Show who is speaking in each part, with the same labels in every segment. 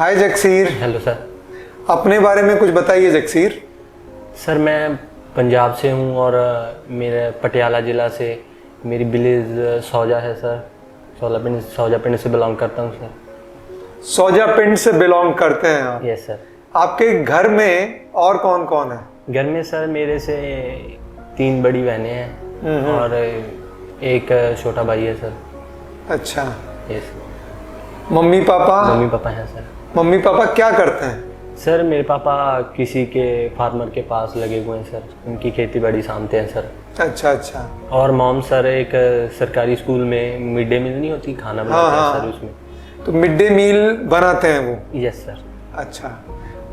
Speaker 1: हाय Jagsir.
Speaker 2: Hello sir.
Speaker 1: अपने बारे में कुछ बताइए जगसीर।
Speaker 2: सर मैं पंजाब से हूँ और मेरे पटियाला ज़िला से मेरी विलेज सौजा है सर। सौजा पिंड से बिलोंग करता हूँ सर।
Speaker 1: सौजा पिंड से बिलोंग करते हैं आप?
Speaker 2: Yes sir.
Speaker 1: आपके घर में और कौन कौन है?
Speaker 2: घर में सर मेरे से 3 बड़ी बहनें हैं और एक छोटा भाई है सर।
Speaker 1: अच्छा।
Speaker 2: Yes.
Speaker 1: Mummy papa?
Speaker 2: Mummy papa हैं सर।
Speaker 1: मम्मी पापा क्या करते हैं?
Speaker 2: सर मेरे पापा किसी के फार्मर के पास लगे हुए हैं सर, उनकी खेती बाड़ी सामते हैं सर।
Speaker 1: अच्छा अच्छा।
Speaker 2: और मॉम सर एक सरकारी स्कूल में मिड डे मील नहीं होती, खाना बनाते हैं सर उसमें।
Speaker 1: तो मिड डे मील बनाते हैं वो?
Speaker 2: Yes sir.
Speaker 1: अच्छा।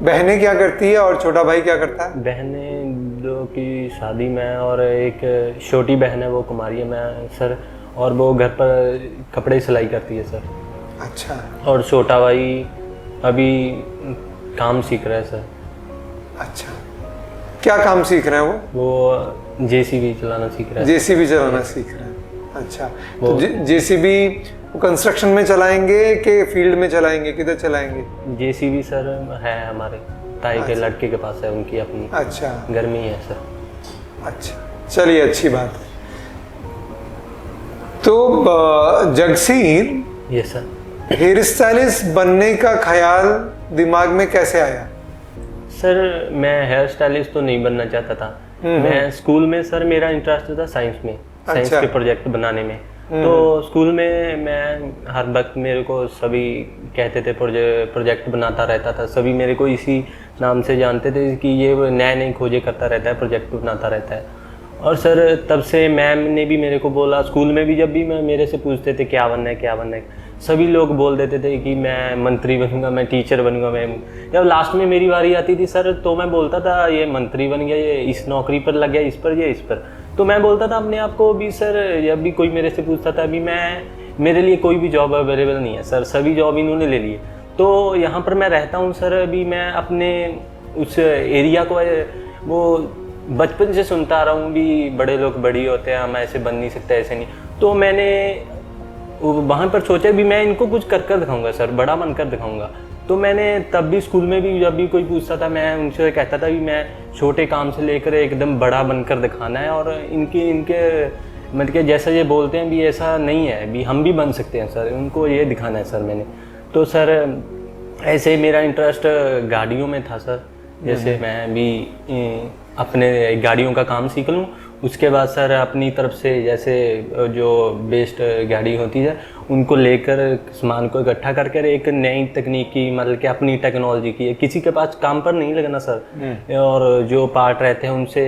Speaker 1: बहनें क्या करती है और छोटा भाई क्या करता है?
Speaker 2: बहनें 2 की शादी में और एक छोटी बहन है वो कुमारी है मैं सर, और वो घर पर कपड़े सिलाई करती है सर।
Speaker 1: अच्छा।
Speaker 2: और छोटा भाई अभी काम सीख रहा है सर।
Speaker 1: अच्छा। क्या काम सीख रहे हैं वो?
Speaker 2: वो जेसीबी चलाना सीख रहा है।
Speaker 1: जेसीबी चलाना सीख रहे हैं। अच्छा। तो जेसीबी कंस्ट्रक्शन में चलाएंगे कि फील्ड में चलाएंगे, किधर चलाएंगे?
Speaker 2: जेसीबी सर है हमारे ताई के लड़के के पास है, उनकी अपनी।
Speaker 1: अच्छा।
Speaker 2: घर में ही है सर।
Speaker 1: अच्छा चलिए, अच्छी बात है। तो Jagseer,
Speaker 2: yes sir.
Speaker 1: Hair stylist बनने का ख्याल दिमाग में कैसे आया?
Speaker 2: सर मैं हेयर स्टाइलिस्ट तो नहीं बनना चाहता था। मैं स्कूल में सर मेरा इंटरेस्ट था साइंस में, साइंस के प्रोजेक्ट बनाने में। तो स्कूल में मैं हर वक्त मेरे को सभी कहते थे प्रोजेक्ट बनाता रहता था, सभी मेरे को इसी नाम से जानते थे कि ये नए नए खोजें करता रहता है, प्रोजेक्ट बनाता रहता है। और सर तब से मैम ने भी मेरे को बोला, स्कूल में भी जब भी मैं मेरे से पूछते थे क्या बनना है क्या बनना है, सभी लोग बोल देते थे कि मैं मंत्री बनूंगा, मैं टीचर बनूंगा। मैं जब लास्ट में मेरी बारी आती थी सर, तो मैं बोलता था ये मंत्री बन गया, ये इस नौकरी पर लग गया, इस पर, ये इस पर। तो मैं बोलता था अपने आप को भी सर, जब भी कोई मेरे से पूछता था अभी मेरे लिए कोई भी जॉब अवेलेबल नहीं है सर, सभी जॉब इन्होंने ले लिए। तो यहाँ पर मैं रहता हूँ सर, अभी मैं अपने उस एरिया को वो बचपन से सुनता आ रहा हूँ भी बड़े लोग बड़ी होते हैं, हम ऐसे बन नहीं सकते, ऐसे नहीं। तो मैंने वहाँ पर सोचा भी मैं इनको कुछ कर कर दिखाऊंगा सर, बड़ा बनकर दिखाऊंगा। तो मैंने तब भी स्कूल में भी जब भी कोई पूछता था, मैं उनसे कहता था भी मैं छोटे काम से लेकर एकदम बड़ा बनकर दिखाना है, और इनके मतलब कि जैसा ये बोलते हैं भी ऐसा नहीं है, भी हम भी बन सकते हैं सर, उनको ये दिखाना है सर मैंने। तो सर ऐसे मेरा इंटरेस्ट गाड़ियों में था सर, जैसे मैं भी अपने गाड़ियों का काम सीख लूँ, उसके बाद सर अपनी तरफ से जैसे जो बेस्ट गाड़ी होती है उनको लेकर सामान को इकट्ठा करके एक नई तकनीक की, मतलब कि अपनी टेक्नोलॉजी की, किसी के पास काम पर नहीं लगना सर, और जो पार्ट रहते हैं उनसे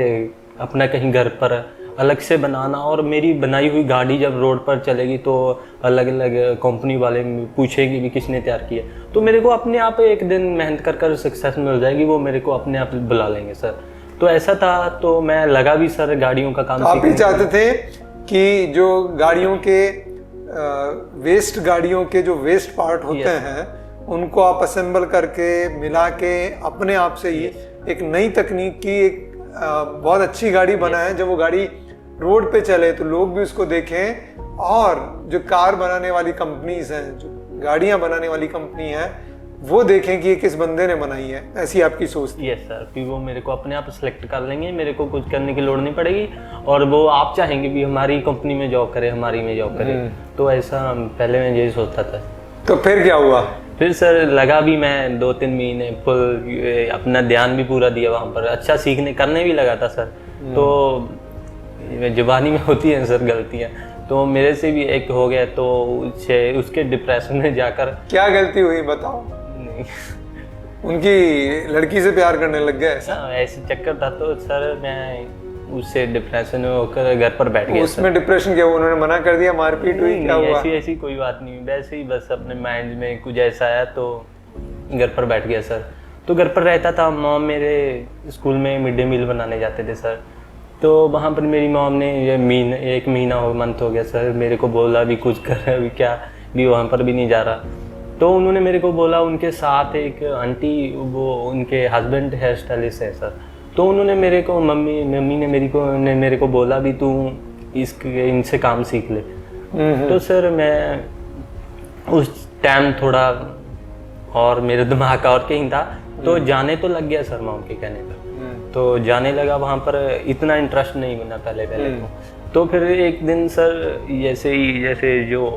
Speaker 2: अपना कहीं घर पर अलग से बनाना। और मेरी बनाई हुई गाड़ी जब रोड पर चलेगी तो अलग अलग कंपनी वाले पूछेंगे भी किसने तैयार किया, तो मेरे को अपने आप एक दिन मेहनत कर सक्सेस मिल जाएगी, वो मेरे को अपने आप बुला लेंगे सर। तो ऐसा था, तो मैं लगा भी सर गाड़ियों का काम।
Speaker 1: आप ही चाहते थे कि जो गाड़ियों के वेस्ट गाड़ियों के जो वेस्ट पार्ट होते हैं उनको आप असेंबल करके मिला के अपने आप से ही एक नई तकनीक की एक बहुत अच्छी गाड़ी बनाए, जब वो गाड़ी रोड पे चले तो लोग भी उसको देखें, और जो कार बनाने वाली कंपनीज हैं, जो गाड़ियां बनाने वाली कंपनी है, वो देखें कि ये किस बंदे ने बनाई है। ऐसी आपकी सोच थी?
Speaker 2: यस सर, फिर वो मेरे को अपने आप सेलेक्ट कर लेंगे, मेरे को कुछ करने की लोड़ नहीं पड़ेगी, और वो आप चाहेंगे भी हमारी कंपनी में जॉब करे, हमारी में जॉब करे। तो ऐसा पहले मैं यही सोचता था।
Speaker 1: तो फिर क्या हुआ? फिर
Speaker 2: सर लगा भी, मैं 2-3 महीने फुल अपना ध्यान भी पूरा दिया वहाँ पर, अच्छा सीखने करने भी लगा था सर। तो जुबानी में होती है सर गलतियाँ, तो मेरे से भी एक हो गया, तो उसके डिप्रेशन में जाकर।
Speaker 1: क्या गलती हुई बताओ? उनकी लड़की से प्यार करने लग गए?
Speaker 2: ऐसे चक्कर था, तो सर मैं उससे डिप्रेशन में होकर घर पर बैठ गया।
Speaker 1: उसमें डिप्रेशन क्या हुआ? उन्होंने मना कर दिया, मारपीट हुई, क्या हुआ?
Speaker 2: ऐसी कोई बात नहीं, वैसे ही बस अपने माइंड में कुछ ऐसा आया तो घर पर बैठ गया सर। तो घर पर रहता था, मॉम मेरे स्कूल में मिड डे मील बनाने जाते थे सर। तो वहाँ पर मेरी मॉम ने एक महीना मंथ हो गया सर, मेरे को बोला भी कुछ कर, अभी क्या भी वहाँ पर भी नहीं जा रहा। तो उन्होंने मेरे को बोला, उनके साथ एक आंटी, वो उनके हस्बैंड हेयर स्टाइलिस्ट है सर, तो उन्होंने मेरे को मम्मी ने मेरे को बोला भी तू इनसे काम सीख ले। तो सर मैं उस टाइम थोड़ा और मेरे दिमाग का और कहीं था, तो जाने तो लग गया सर मॉम के कहने पर। तो जाने लगा वहाँ पर, इतना इंटरेस्ट नहीं बना पहले तो फिर एक दिन सर जैसे जो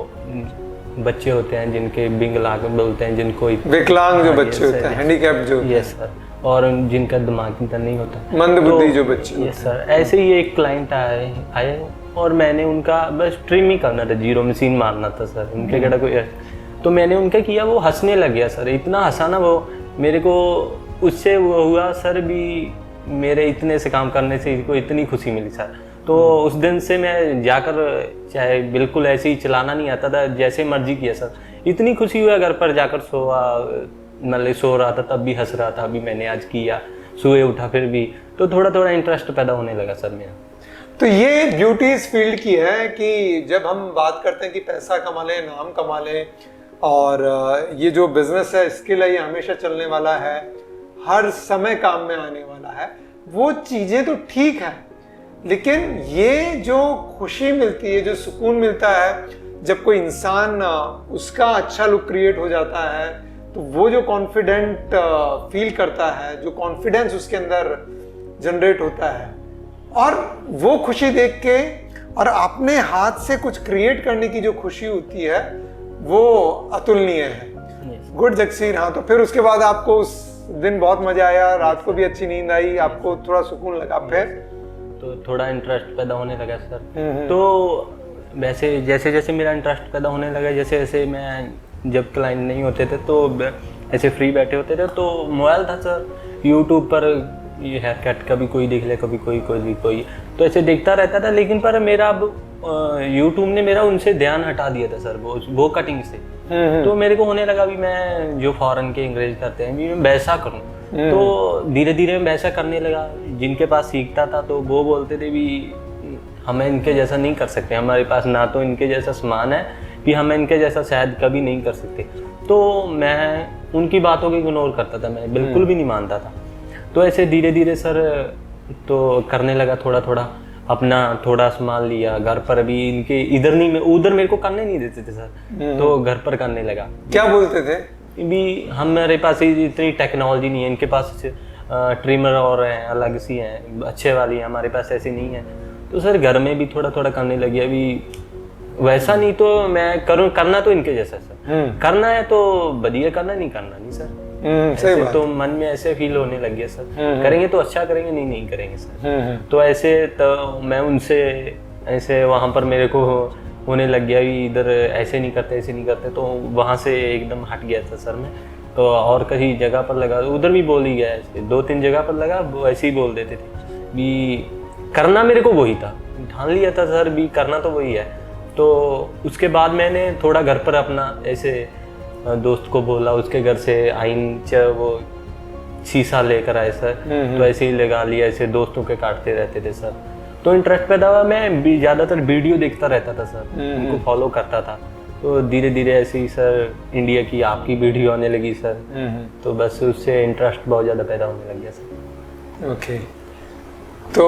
Speaker 2: बच्चे होते हैं जिनके विकलांग बोलते हैं, जिनको
Speaker 1: विकलांग जो बच्चे होते हैं, हैंडीकैप जो,
Speaker 2: यस सर, और जिनका दिमाग इतना नहीं होता,
Speaker 1: मंदबुद्धि जो बच्चे,
Speaker 2: यस सर, ऐसे ही एक क्लाइंट आए और मैंने उनका बस ट्रिम ही करना था, जीरो मशीन मारना था सर, उनके गड़ा कोई, तो मैंने उनका किया, वो हंसने लग गया सर, इतना हंसा ना वो, मेरे को उससे वो हुआ सर भी, मेरे इतने से काम करने से इसको इतनी खुशी मिली सर। तो उस दिन से मैं जाकर, चाहे बिल्कुल ऐसे ही चलाना नहीं आता था, जैसे मर्जी किया सर, इतनी खुशी हुआ घर पर जाकर, मतलब सो रहा था तब भी हंस रहा था, अभी मैंने आज किया, सुबह उठा फिर भी, तो थोड़ा थोड़ा इंटरेस्ट पैदा होने लगा सर मेरा।
Speaker 1: तो ये ब्यूटी इस फील्ड की है कि जब हम बात करते हैं कि पैसा कमा लें, नाम कमा लें, और ये जो बिजनेस है स्किल है, ये हमेशा चलने वाला है, हर समय काम में आने वाला है, वो चीजें तो ठीक है, लेकिन ये जो खुशी मिलती है, जो सुकून मिलता है जब कोई इंसान उसका अच्छा लुक क्रिएट हो जाता है, तो वो जो कॉन्फिडेंट फील करता है, जो कॉन्फिडेंस उसके अंदर जनरेट होता है, और वो खुशी देख के और अपने हाथ से कुछ क्रिएट करने की जो खुशी होती है, वो अतुलनीय है। गुड जगसीर। हाँ, तो फिर उसके बाद आपको उस दिन बहुत मजा आया, रात को भी अच्छी नींद आई, आपको थोड़ा सुकून लगा, फिर
Speaker 2: तो थोड़ा इंटरेस्ट पैदा होने लगा सर। तो वैसे जैसे जैसे मेरा इंटरेस्ट पैदा होने लगा, जैसे जैसे मैं, जब क्लाइंट नहीं होते थे तो ऐसे फ्री बैठे होते थे, तो मोबाइल था सर, यूट्यूब पर ये हेयर कट कभी कोई देख ले, कभी कोई, तो ऐसे देखता रहता था, लेकिन पर मेरा अब यूट्यूब ने मेरा उनसे ध्यान हटा दिया था सर, वो कटिंग से। तो मेरे को होने लगा भी मैं जो फॉरेन के अंग्रेज करते हैं भी मैं वैसा करूं, तो धीरे धीरे मैं वैसा करने लगा। जिनके पास सीखता था तो वो बोलते थे भी हमें इनके जैसा नहीं कर सकते, हमारे पास ना तो इनके जैसा सामान है कि हम इनके जैसा शायद कभी नहीं कर सकते। तो मैं उनकी बातों को इग्नोर करता था, मैं बिल्कुल भी नहीं मानता था। तो ऐसे धीरे धीरे सर तो करने लगा, थोड़ा थोड़ा अपना थोड़ा सामान लिया, घर पर भी इनके इधर नहीं, उधर मेरे को करने नहीं देते थे सर, तो घर पर करने लगा।
Speaker 1: क्या बोलते थे
Speaker 2: भी हमारे पास इतनी टेक्नोलॉजी नहीं है, इनके पास ट्रिमर और हैं, अलग सी हैं, अच्छे वाली हैं, हमारे पास ऐसी नहीं है। तो सर घर में भी थोड़ा थोड़ा करने लगी। अभी वैसा नहीं तो मैं करूँ, करना तो इनके जैसा सर, करना है तो बढ़िया करना, नहीं करना नहीं सर।
Speaker 1: सही बात।
Speaker 2: तो मन में ऐसे फील होने लग गया सर, करेंगे तो अच्छा करेंगे, नहीं करेंगे सर। तो ऐसे तो मैं उनसे ऐसे वहाँ पर मेरे को होने लग गया भी इधर ऐसे नहीं करते, ऐसे नहीं करते, तो वहाँ से एकदम हट गया था सर मैं। तो और कहीं जगह पर लगा, उधर भी बोल ही गया, ऐसे 2-3 जगह पर लगा, वो ऐसे ही बोल देते थे भी करना मेरे को वही था, ठान लिया था सर भी करना तो वही है। तो उसके बाद मैंने थोड़ा घर पर अपना ऐसे दोस्त को बोला, उसके घर से वो शीशा लेकर आए सर, तो ऐसे ही लगा लिया, ऐसे दोस्तों के काटते रहते थे सर। तो इंटरेस्ट पैदा हुआ, मैं ज़्यादातर वीडियो देखता रहता था सर, उनको फॉलो करता था। तो धीरे धीरे ऐसे ही सर इंडिया की आपकी वीडियो आने लगी सर, तो बस उससे इंटरेस्ट बहुत ज़्यादा पैदा होने लग गया सर।
Speaker 1: ओके, तो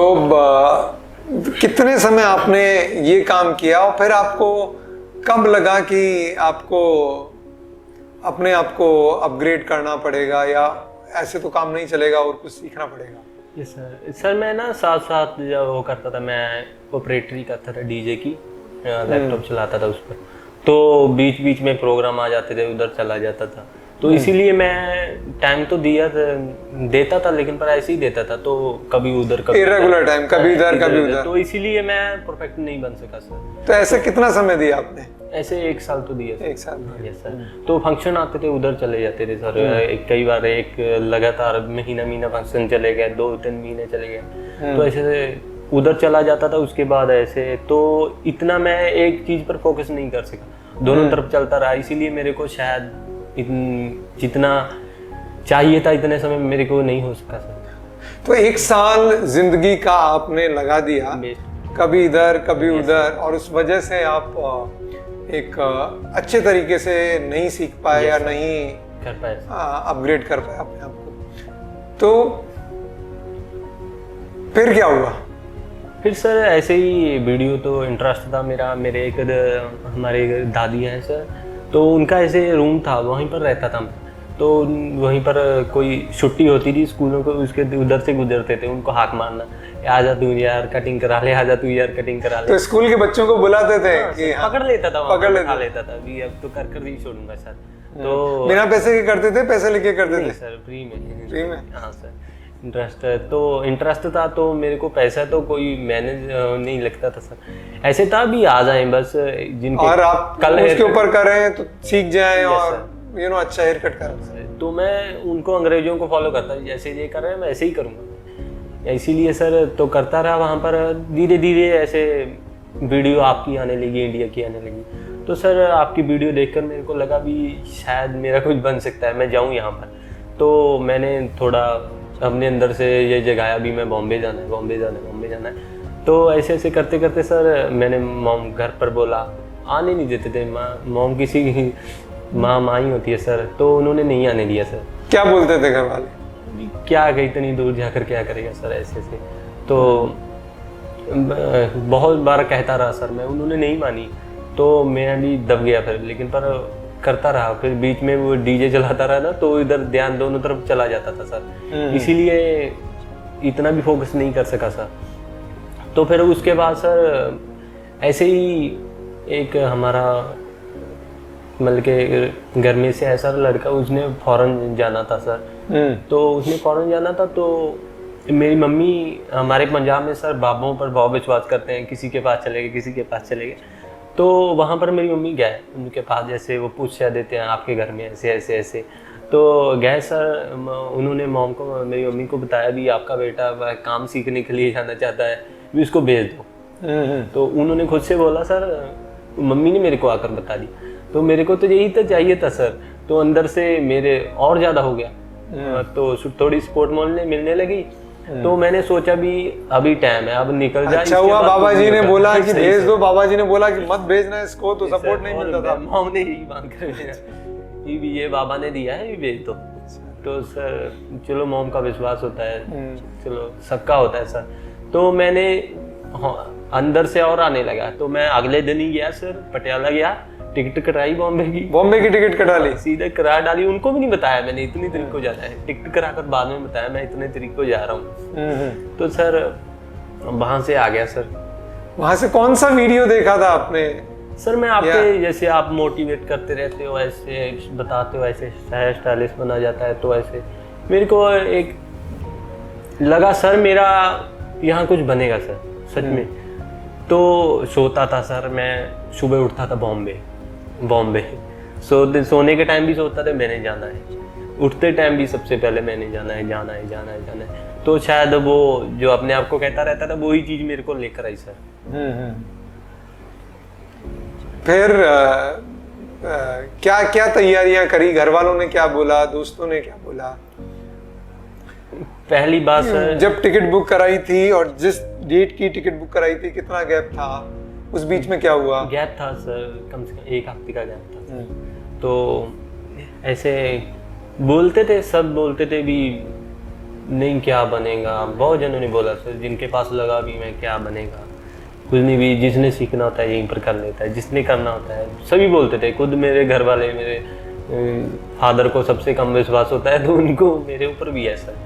Speaker 1: कितने समय आपने ये काम किया और फिर आपको कब लगा कि आपको अपने आप को अपग्रेड करना पड़ेगा या ऐसे तो काम नहीं चलेगा और कुछ सीखना पड़ेगा?
Speaker 2: यस सर मैं ना साथ साथ जब वो करता था, मैं ऑपरेटरी करता था डीजे की, लैपटॉप चलाता था उस पर, तो बीच बीच में प्रोग्राम आ जाते थे, उधर चला जाता था। तो इसीलिए मैं टाइम तो देता था, लेकिन पर ऐसे ही देता था, तो कभी उधर कभी
Speaker 1: इरेगुलर टाइम, कभी इधर कभी उधर,
Speaker 2: तो इसीलिए मैं परफेक्ट नहीं बन सका सर।
Speaker 1: तो ऐसे कितना समय दिया आपने?
Speaker 2: ऐसे 1 साल तो दिया सर।
Speaker 1: 1 साल?
Speaker 2: Yes sir. तो फंक्शन आते थे, उधर चले जाते थे सर, कई बार एक लगातार महीना फंक्शन चले गए, 2-3 महीने चले गए, तो ऐसे उधर चला जाता था। उसके बाद ऐसे तो इतना मैं एक चीज पर फोकस नहीं कर सका, दोनों तरफ चलता रहा, इसीलिए मेरे को शायद जितना चाहिए था इतने समय में मेरे को नहीं हो सका सर।
Speaker 1: तो 1 साल जिंदगी का आपने लगा दिया, कभी इधर कभी उधर, और उस वजह से आप एक अच्छे तरीके से नहीं सीख पाए या नहीं
Speaker 2: कर पाए,
Speaker 1: अपग्रेड कर पाए अपने आप को। तो फिर क्या हुआ?
Speaker 2: फिर सर ऐसे ही वीडियो तो इंटरेस्ट था मेरा। मेरे हमारे दादी हैं सर, तो उनका ऐसे रूम था, वहीं पर रहता था। तो वहीं पर कोई छुट्टी होती थी स्कूलों को, उसके उधर से गुजरते थे, उनको हाक मारना, आजा तू यार कटिंग करा ले, आजा तू यार कटिंग करा ले।
Speaker 1: तो स्कूल के बच्चों को बुलाते थे कि
Speaker 2: पकड़ लेता था,
Speaker 1: पकड़
Speaker 2: लेता था भी अब तो कर ही छोड़ूंगा सर। तो
Speaker 1: बिना पैसे के करते थे, पैसे लेके करते थे?
Speaker 2: सर फ्री में।
Speaker 1: फ्री में?
Speaker 2: हाँ सर, इंटरेस्ट था तो मेरे को पैसा तो कोई मैनेज नहीं लगता था सर, ऐसे था भी आ जाए बस जिनके,
Speaker 1: और आप कल उसके ऊपर कर रहे हैं तो सीख जाएं और अच्छा हेयर कट कर।
Speaker 2: तो मैं उनको अंग्रेजों को फॉलो करता, जैसे ये कर रहे हैं मैं ऐसे ही करूँगा, इसीलिए सर तो करता रहा। वहाँ पर धीरे धीरे ऐसे वीडियो आपकी आने लगी, इंडिया की आने लगी, तो सर आपकी वीडियो देखकर मेरे को लगा भी शायद मेरा कुछ बन सकता है, मैं जाऊँ यहाँ पर। तो मैंने थोड़ा अपने अंदर से ये जगाया भी मैं बॉम्बे जाना है, बॉम्बे जाना है। तो ऐसे ऐसे करते करते सर मैंने मॉम घर पर बोला, आने नहीं देते थे, मॉम किसी माँ ही होती है सर, तो उन्होंने नहीं आने दिया सर।
Speaker 1: क्या बोलते थे घर वाले?
Speaker 2: क्या इतनी दूर जाकर क्या करेगा सर ऐसे ऐसे, तो बहुत बार कहता रहा सर मैं, उन्होंने नहीं मानी, तो मैं भी दब गया फिर, लेकिन पर करता रहा। फिर बीच में वो डीजे चलाता रहा ना, तो इधर ध्यान दोनों तरफ चला जाता था सर, इसीलिए इतना भी फोकस नहीं कर सका सर। तो फिर उसके बाद सर ऐसे ही एक हमारा मतलब के घर में से ऐसा लड़का, उसने फॉरेन जाना था सर, तो उसने फॉरेन जाना था, तो मेरी मम्मी हमारे पंजाब में सर बाबों पर बहुत विश्वास करते हैं, किसी के पास चले गए, किसी के पास चले गए। तो वहाँ पर मेरी मम्मी गए उनके पास, जैसे वो पूछा देते हैं आपके घर में ऐसे ऐसे ऐसे, तो गए सर, उन्होंने मॉम को, मेरी मम्मी को बताया भी आपका बेटा काम सीखने के लिए जाना चाहता है, भी उसको भेज दो। तो उन्होंने खुद से बोला सर, मम्मी ने मेरे को आकर बता दी, तो मेरे को तो यही तो चाहिए था सर, तो अंदर से मेरे और ज़्यादा हो गया, तो थोड़ी सपोर्ट मिलने लगी। तो मैंने सोचा भी अभी टाइम है, अब निकल जाए।
Speaker 1: अच्छा हुआ बाबा जी ने बोला कि भेज दो, बाबा जी ने बोला कि मत भेजना इसको, तो सपोर्ट नहीं मिलता था।
Speaker 2: मॉम ने यही बात कर, ये बाबा ने दिया है, ये भेज दो। तो सर चलो मॉम का विश्वास होता है, चलो सबका होता है सर। तो मैंने अंदर से और आने लगा, तो मैं अगले दिन ही गया सर, पटियाला गया, टिकट कटाई बॉम्बे की टिकट कटा ली, सीधे करा डाली। उनको भी नहीं बताया मैंने इतनी तारीख को जाना है, टिकट करा कर बाद में बताया मैं इतने तारीख को जा रहा हूँ। तो सर वहां से आ गया सर।
Speaker 1: वहां से कौन सा वीडियो देखा था आपने?
Speaker 2: सर मैं आपके जैसे आप मोटिवेट करते रहते हो, ऐसे बताते हो, ऐसे हेयर स्टाइलिस्ट बना जाता है, तो ऐसे मेरे को एक लगा सर मेरा यहाँ कुछ बनेगा सर, सच में। तो सोता था सर मैं, सुबह उठता था बॉम्बे सोने के टाइम भी सोता था मैंने जाना है, उठते टाइम भी सबसे पहले मैंने जाना है। तो शायद वो जो अपने आप को कहता रहता था, वही चीज मेरे को लेकर आई सर।
Speaker 1: फिर क्या क्या तैयारियां करी? घर वालों ने क्या बोला, दोस्तों ने क्या बोला?
Speaker 2: पहली बात सर,
Speaker 1: जब टिकट बुक कराई थी और जिस डेट की टिकट बुक कराई थी, कितना गैप था उस बीच में? क्या हुआ?
Speaker 2: गैप था सर कम से कम 1 हफ्ते का गैप था। तो ऐसे बोलते थे, सब बोलते थे भी नहीं क्या बनेगा, बहुत जनों ने बोला सर, जिनके पास लगा भी मैं क्या बनेगा, कुछ नहीं, भी जिसने सीखना होता है यहीं पर कर लेता है, जिसने करना होता है, सभी बोलते थे। खुद मेरे घर वाले, मेरे फादर को सबसे कम विश्वास होता है, तो उनको मेरे ऊपर भी है सर।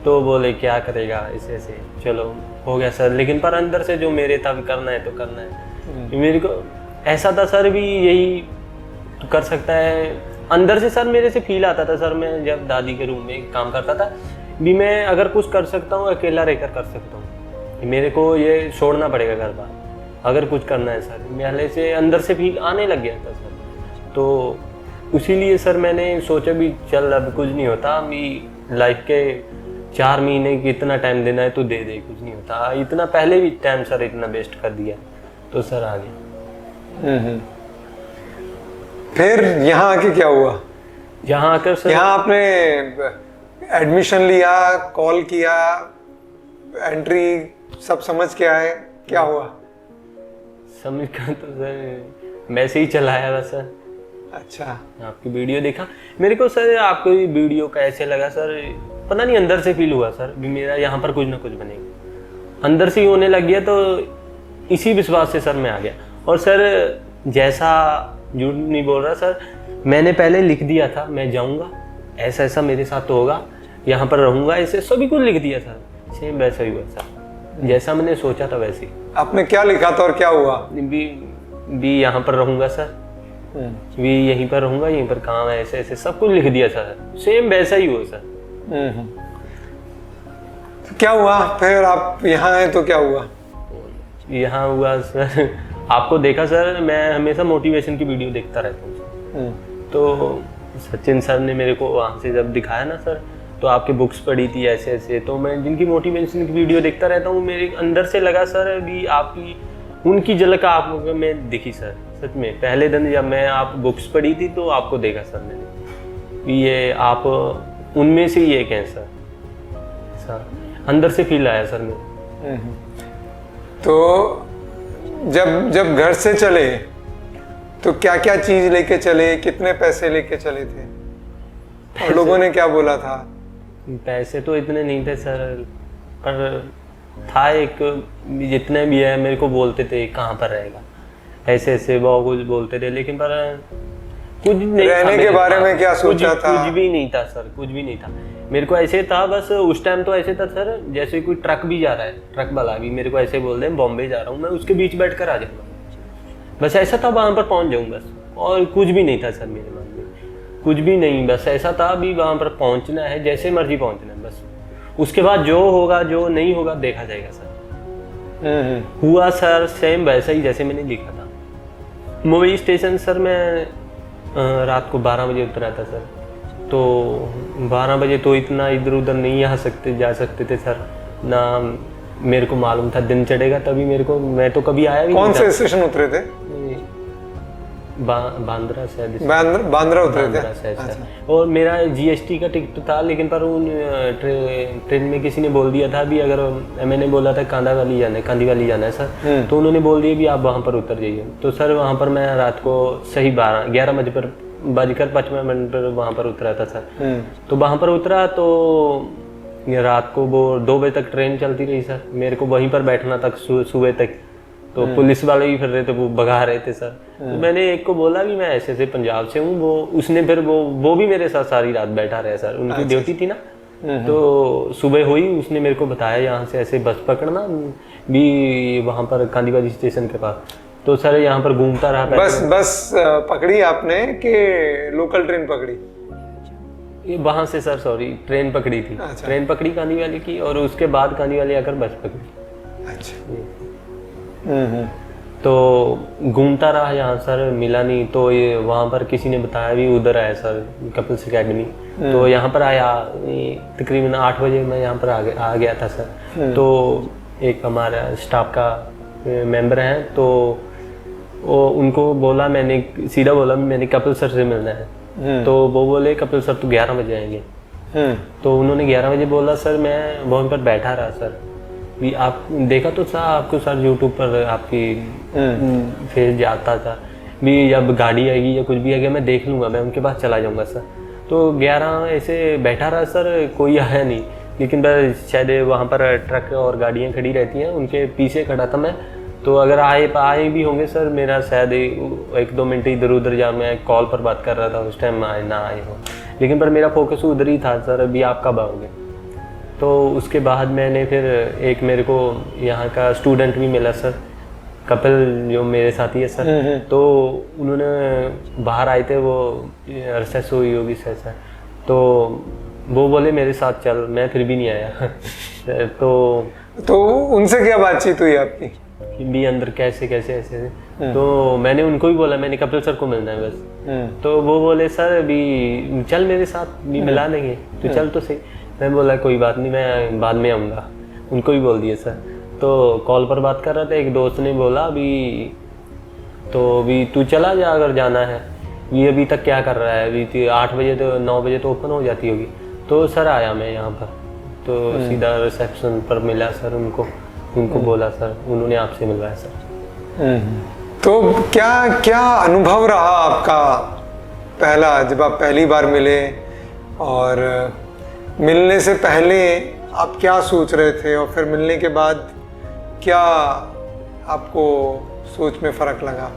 Speaker 2: तो बोले क्या करेगा, ऐसे ऐसे, चलो हो गया सर। लेकिन पर अंदर से जो मेरे था करना है तो करना है, मेरे को ऐसा था सर भी यही तो कर सकता है। अंदर से सर मेरे से फील आता था सर, मैं जब दादी के रूम में काम करता था भी, मैं अगर कुछ कर सकता हूँ अकेला रहकर कर सकता हूँ, मेरे को ये छोड़ना पड़ेगा घर बार अगर कुछ करना है सर। पहले से अंदर से फील आने लग गया था सर। तो इसीलिए सर मैंने सोचा भी चल अब कुछ नहीं होता, अभी लाइफ के 4 महीने कितना टाइम देना है तो दे दे, कुछ नहीं होता। इतना पहले भी टाइम सर इतना वेस्ट कर दिया, तो सर आ गया।
Speaker 1: फिर यहाँ आके क्या हुआ?
Speaker 2: यहाँ आकर सर,
Speaker 1: यहाँ आपने एडमिशन लिया, कॉल किया, एंट्री सब समझ के आए, क्या हुआ?
Speaker 2: समझ कर तो सर मैसे ही चलाया बस सर।
Speaker 1: अच्छा,
Speaker 2: आपकी वीडियो देखा, मेरे को सर आपकी वीडियो का ऐसे लगा सर, पता नहीं अंदर से फील हुआ सर भी मेरा यहाँ पर कुछ ना कुछ बनेगा, अंदर से ही होने लग गया। तो इसी विश्वास से सर मैं आ गया। और सर जैसा, झूठ नहीं बोल रहा सर, मैंने पहले लिख दिया था मैं जाऊँगा, ऐसा ऐसा मेरे साथ तो होगा, यहाँ पर रहूँगा, ऐसे सभी कुछ लिख दिया सर। सेम वैसा ही हुआ सर, जैसा मैंने सोचा था वैसे ही।
Speaker 1: आपने क्या लिखा था और क्या हुआ?
Speaker 2: भी यहाँ पर रहूँगा सर, भी यहीं पर रहूँगा, यहीं पर काम है, ऐसे ऐसे सब कुछ लिख दिया सर। सेम वैसा ही हुआ सर।
Speaker 1: तो क्या हुआ फिर? आप यहाँ आए तो क्या हुआ?
Speaker 2: यहाँ हुआ सर, आपको देखा सर, मैं हमेशा मोटिवेशन की वीडियो देखता रहता हूँ। तो सचिन सर ने मेरे को वहाँ से जब दिखाया ना सर, तो आपके बुक्स पढ़ी थी ऐसे ऐसे, तो मैं जिनकी मोटिवेशन की वीडियो देखता रहता हूँ, मेरे अंदर से लगा सर अभी आपकी उनकी झलक आपको मैं दिखी सर। सच में पहले दिन जब मैं आप बुक्स पढ़ी थी तो आपको देखा सर मैंने, ये आप उनमें से ही एक हैं सर। अंदर से फील आया सर मेरे।
Speaker 1: तो जब घर से चले तो क्या क्या चीज लेके चले, कितने पैसे लेके चले थे, और लोगों ने क्या बोला था?
Speaker 2: पैसे तो इतने नहीं थे सर, पर था एक, जितने भी है मेरे को बोलते थे कहाँ पर रहेगा, ऐसे ऐसे बहुत कुछ बोलते थे, लेकिन पर कुछ नहीं।
Speaker 1: रहने के बारे में क्या सोचा था?
Speaker 2: कुछ भी नहीं था सर, कुछ भी नहीं था। मेरे को ऐसे था बस उस टाइम तो ऐसे था सर, जैसे कोई ट्रक भी जा रहा है, ट्रक वाला भी मेरे को ऐसे बोल दे बॉम्बे जा रहा हूँ, मैं उसके बीच बैठ कर आ जाऊँगा, बस ऐसा था, वहाँ पर पहुँच जाऊँ बस, और कुछ भी नहीं था सर मेरे मन में, कुछ भी नहीं, बस ऐसा था भी वहाँ पर पहुँचना है, जैसे मर्जी पहुँचना है बस, उसके बाद जो होगा जो नहीं होगा देखा जाएगा सर। हुआ सर सेम वैसा ही जैसे मैंने लिखा था। मुंबई स्टेशन सर मैं रात को 12 बजे उतरा था सर, तो 12 बजे तो इतना इधर उधर नहीं जा सकते थे सर, ना मेरे को मालूम था दिन चढ़ेगा तभी मेरे को, मैं तो कभी आया भी नहीं।
Speaker 1: कौन से स्टेशन उतरे थे?
Speaker 2: बांद्रा शायद,
Speaker 1: बांद्रा उतरे थे।
Speaker 2: अच्छा। और मेरा जीएसटी का टिकट था, लेकिन पर उन ट्रेन में किसी ने बोल दिया था भी, अगर मैंने बोला था कांदी वाली जाना है सर, तो उन्होंने बोल दिया भी आप वहाँ पर उतर जाइए। तो सर वहाँ पर मैं रात को सही 11 बजे पर बजकर 55 पर वहाँ पर उतरा था सर। तो वहाँ पर उतरा तो रात को वो 2 बजे तक ट्रेन चलती रही सर, मेरे को वहीं पर बैठना तक सुबह तक। तो पुलिस वाले भी फिर रहे थे, वो भगा रहे थे सर। तो मैंने एक को बोला कि मैं ऐसे ऐसे पंजाब से हूँ, वो उसने फिर वो भी मेरे साथ सारी रात बैठा रहा सर, उनकी ड्यूटी थी ना। तो सुबह हुई, उसने मेरे को बताया यहाँ से ऐसे बस पकड़ना भी वहाँ पर कांदीवाली स्टेशन के पास। तो सर यहाँ पर घूमता रहा।
Speaker 1: बस पकड़ी आपने कि लोकल ट्रेन पकड़ी?
Speaker 2: ये वहाँ से सर सॉरी ट्रेन पकड़ी थी। अच्छा। ट्रेन पकड़ी कांदीवाली की, और उसके बाद कांदीवाली आकर बस पकड़ी।
Speaker 1: अच्छा।
Speaker 2: तो घूमता रहा यहाँ सर, मिला नहीं। तो ये वहाँ पर किसी ने बताया भी उधर आया सर कपिल्स एकेडमी। तो यहाँ पर आया तकरीबन 8 बजे मैं यहाँ पर आ गया था सर। तो एक हमारा स्टाफ का मेंबर हैं, तो वो उनको बोला, मैंने सीधा बोला मैंने कपिल सर से मिलना है। तो वो बोले कपिल सर तो 11 बजे आएंगे। तो उन्होंने 11 बजे बोला सर, मैं वहाँ पर बैठा रहा सर। भी आप देखा तो था आपको सर यूट्यूब पर आपकी फेस जाता था भी, जब गाड़ी आएगी या कुछ भी आएगा मैं देख लूँगा, मैं उनके पास चला जाऊँगा सर। तो 11 ऐसे बैठा रहा सर, कोई आया नहीं। लेकिन बस शायद वहाँ पर ट्रक और गाड़ियाँ खड़ी रहती हैं, उनके पीछे खड़ा था मैं। तो अगर आए भी होंगे सर, मेरा शायद 1-2 मिनट इधर उधर जा, मैं कॉल पर बात कर रहा था उस टाइम, आए ना आए हो। लेकिन पर मेरा फोकस उधर ही था सर, अभी आप कब आओगे। तो उसके बाद मैंने फिर एक मेरे को यहाँ का स्टूडेंट भी मिला सर, कपिल जो मेरे साथी है सर। तो उन्होंने बाहर आए थे, वो रिसेस हुई होगी सर। तो वो बोले मेरे साथ चल, मैं फिर भी नहीं आया।
Speaker 1: तो उनसे क्या बातचीत हुई आपकी?
Speaker 2: भी अंदर कैसे ऐसे। तो मैंने उनको भी बोला मैंने कपिल सर को मिलना है बस। तो वो बोले सर अभी चल मेरे साथ भी मिला देंगे, तो चल तो सही। मैं बोला कोई बात नहीं, मैं बाद में आऊँगा। उनको भी बोल दिया सर। तो कॉल पर बात कर रहा था, एक दोस्त ने बोला अभी तू चला जा अगर जाना है। ये अभी तक क्या कर रहा है? अभी 8 बजे तो 9 बजे तो ओपन हो जाती होगी। तो सर आया मैं यहाँ पर, तो सीधा रिसेप्शन पर मिला सर उनको बोला सर, उन्होंने आपसे मिलवाया सर।
Speaker 1: तो क्या अनुभव रहा आपका पहला, जब आप पहली बार मिले? और मिलने से पहले आप क्या सोच रहे थे, और फिर मिलने के बाद क्या आपको सोच में फ़र्क लगा?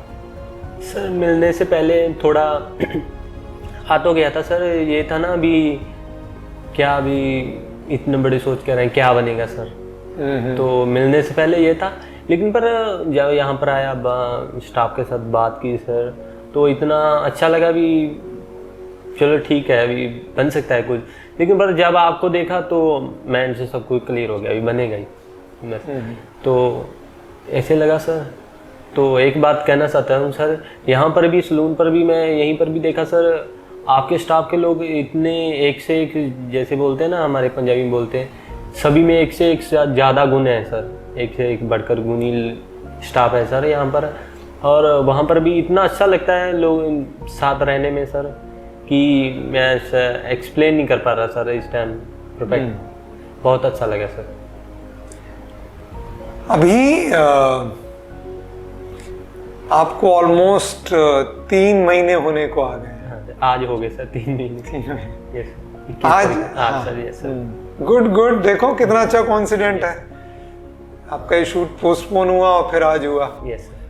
Speaker 2: सर मिलने से पहले थोड़ा आ तो गया था सर, ये था ना अभी क्या, अभी इतने बड़े सोच कर रहे हैं क्या बनेगा सर। तो मिलने से पहले ये था, लेकिन पर जब यहाँ पर आया, स्टाफ के साथ बात की सर, तो इतना अच्छा लगा भी, चलो ठीक है अभी बन सकता है कुछ। लेकिन पर जब आपको देखा तो माइंड से सब कुछ क्लियर हो गया, अभी बनेगा ही। तो ऐसे लगा सर। तो एक बात कहना चाहता हूँ सर, यहाँ पर भी सलून पर भी, मैं यहीं पर भी देखा सर, आपके स्टाफ के लोग इतने एक से एक, जैसे बोलते हैं ना हमारे पंजाबी में बोलते हैं, सभी में एक से एक ज़्यादा गुण है सर, एक से एक बढ़कर गुणी स्टाफ है सर यहाँ पर। और वहाँ पर भी इतना अच्छा लगता है लोग साथ रहने में सर, कि मैं एक्सप्लेन नहीं कर पा रहा सर इस टाइम। परफेक्ट, बहुत अच्छा लगा सर।
Speaker 1: अभी आपको ऑलमोस्ट 3 महीने होने को आ गए।
Speaker 2: आज हो गए सर 3 महीने। यस
Speaker 1: आज
Speaker 2: सर। Yes sir.
Speaker 1: गुड। देखो कितना अच्छा कॉन्सिडेंट है, आपका ये शूट पोस्टपोन हुआ और फिर आज हुआ।
Speaker 2: Yes sir.